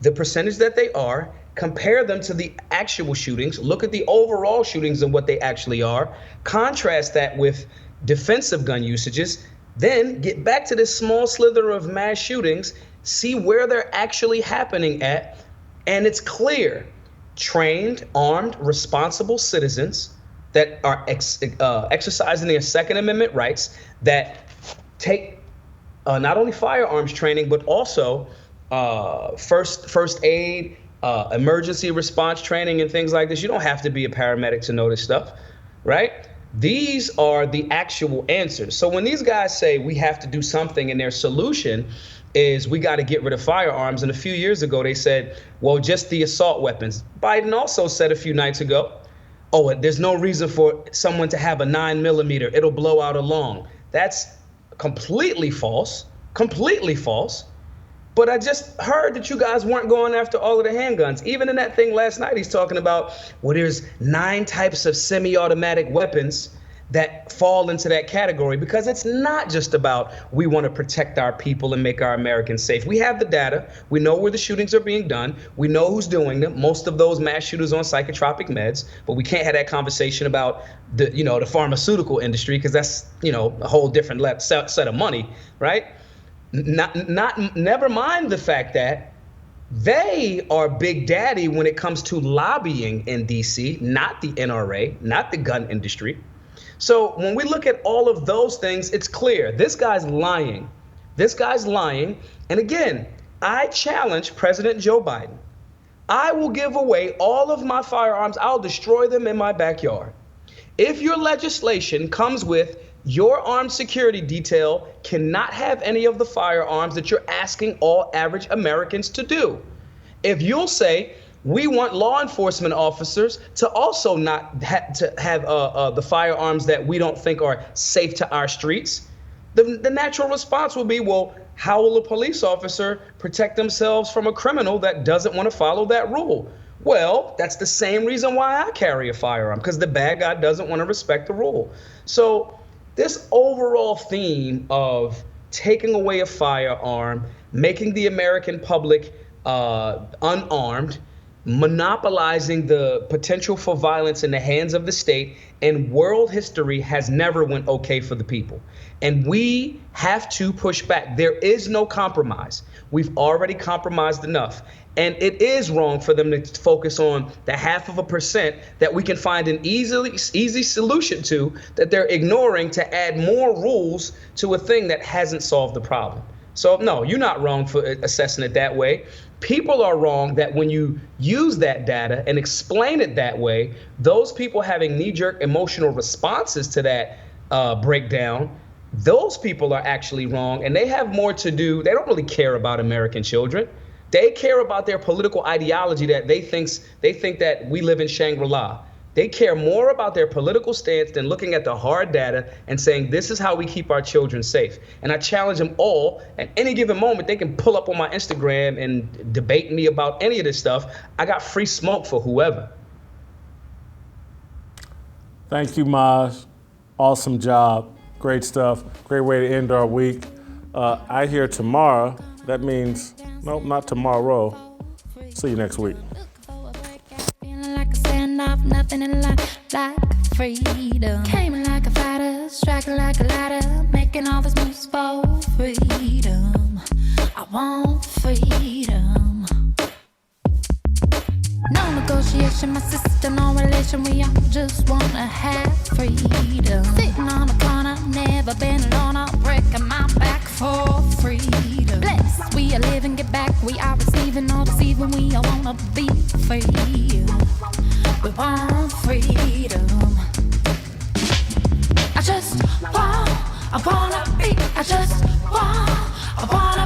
the percentage that they are, compare them to the actual shootings, look at the overall shootings and what they actually are, contrast that with defensive gun usages, then get back to this small slither of mass shootings, see where they're actually happening at, and it's clear. Trained, armed, responsible citizens that are exercising their Second Amendment rights, that take not only firearms training, but also first aid, emergency response training and things like this. You don't have to be a paramedic to know this stuff, right? These are the actual answers. So when these guys say we have to do something and their solution is we got to get rid of firearms, and a few years ago they said, well, just the assault weapons. Biden also said a few nights ago, oh, there's no reason for someone to have a 9mm. It'll blow out a lung. That's completely false, completely false. But I just heard that you guys weren't going after all of the handguns. Even in that thing last night, he's talking about, well, there's 9 types of semi-automatic weapons that fall into that category, because it's not just about we want to protect our people and make our Americans safe. We have the data. We know where the shootings are being done. We know who's doing them. Most of those mass shooters on psychotropic meds. But we can't have that conversation about the pharmaceutical industry, because that's a whole different set of money, right? Never mind the fact that they are big daddy when it comes to lobbying in DC, not the NRA, not the gun industry. So when we look at all of those things, it's clear this guy's lying. This guy's lying. And again, I challenge President Joe Biden. I will give away all of my firearms. I'll destroy them in my backyard. If your legislation comes with your armed security detail cannot have any of the firearms that you're asking all average Americans to do. If you'll say, we want law enforcement officers to also not have the firearms that we don't think are safe to our streets, the natural response will be, well, how will a police officer protect themselves from a criminal that doesn't want to follow that rule? Well, that's the same reason why I carry a firearm, because the bad guy doesn't want to respect the rule. So this overall theme of taking away a firearm, making the American public unarmed, monopolizing the potential for violence in the hands of the state, and world history has never went okay for the people. And we have to push back. There is no compromise. We've already compromised enough. And it is wrong for them to focus on the 0.5% that we can find an easy solution to, that they're ignoring to add more rules to a thing that hasn't solved the problem. So no, you're not wrong for assessing it that way. People are wrong that when you use that data and explain it that way, those people having knee-jerk emotional responses to that breakdown, those people are actually wrong, and they have more to do. They don't really care about American children. They care about their political ideology that they think that we live in Shangri-La. They care more about their political stance than looking at the hard data and saying, this is how we keep our children safe. And I challenge them all, at any given moment, they can pull up on my Instagram and debate me about any of this stuff. I got free smoke for whoever. Thank you, Maj. Awesome job. Great stuff. Great way to end our week. I hear tomorrow. That means, nope, not tomorrow. See you next week. Nothing in life like freedom. Came like a fighter, striking like a ladder, making all these moves for freedom. I want freedom. No negotiation, my sister, no relation. We all just wanna have freedom. Sitting on a corner, never been alone. I'll break my back for freedom. Blessed, we are living, get back. We are receiving, no deceiving. We all wanna be free. We want freedom. I wanna be, I wanna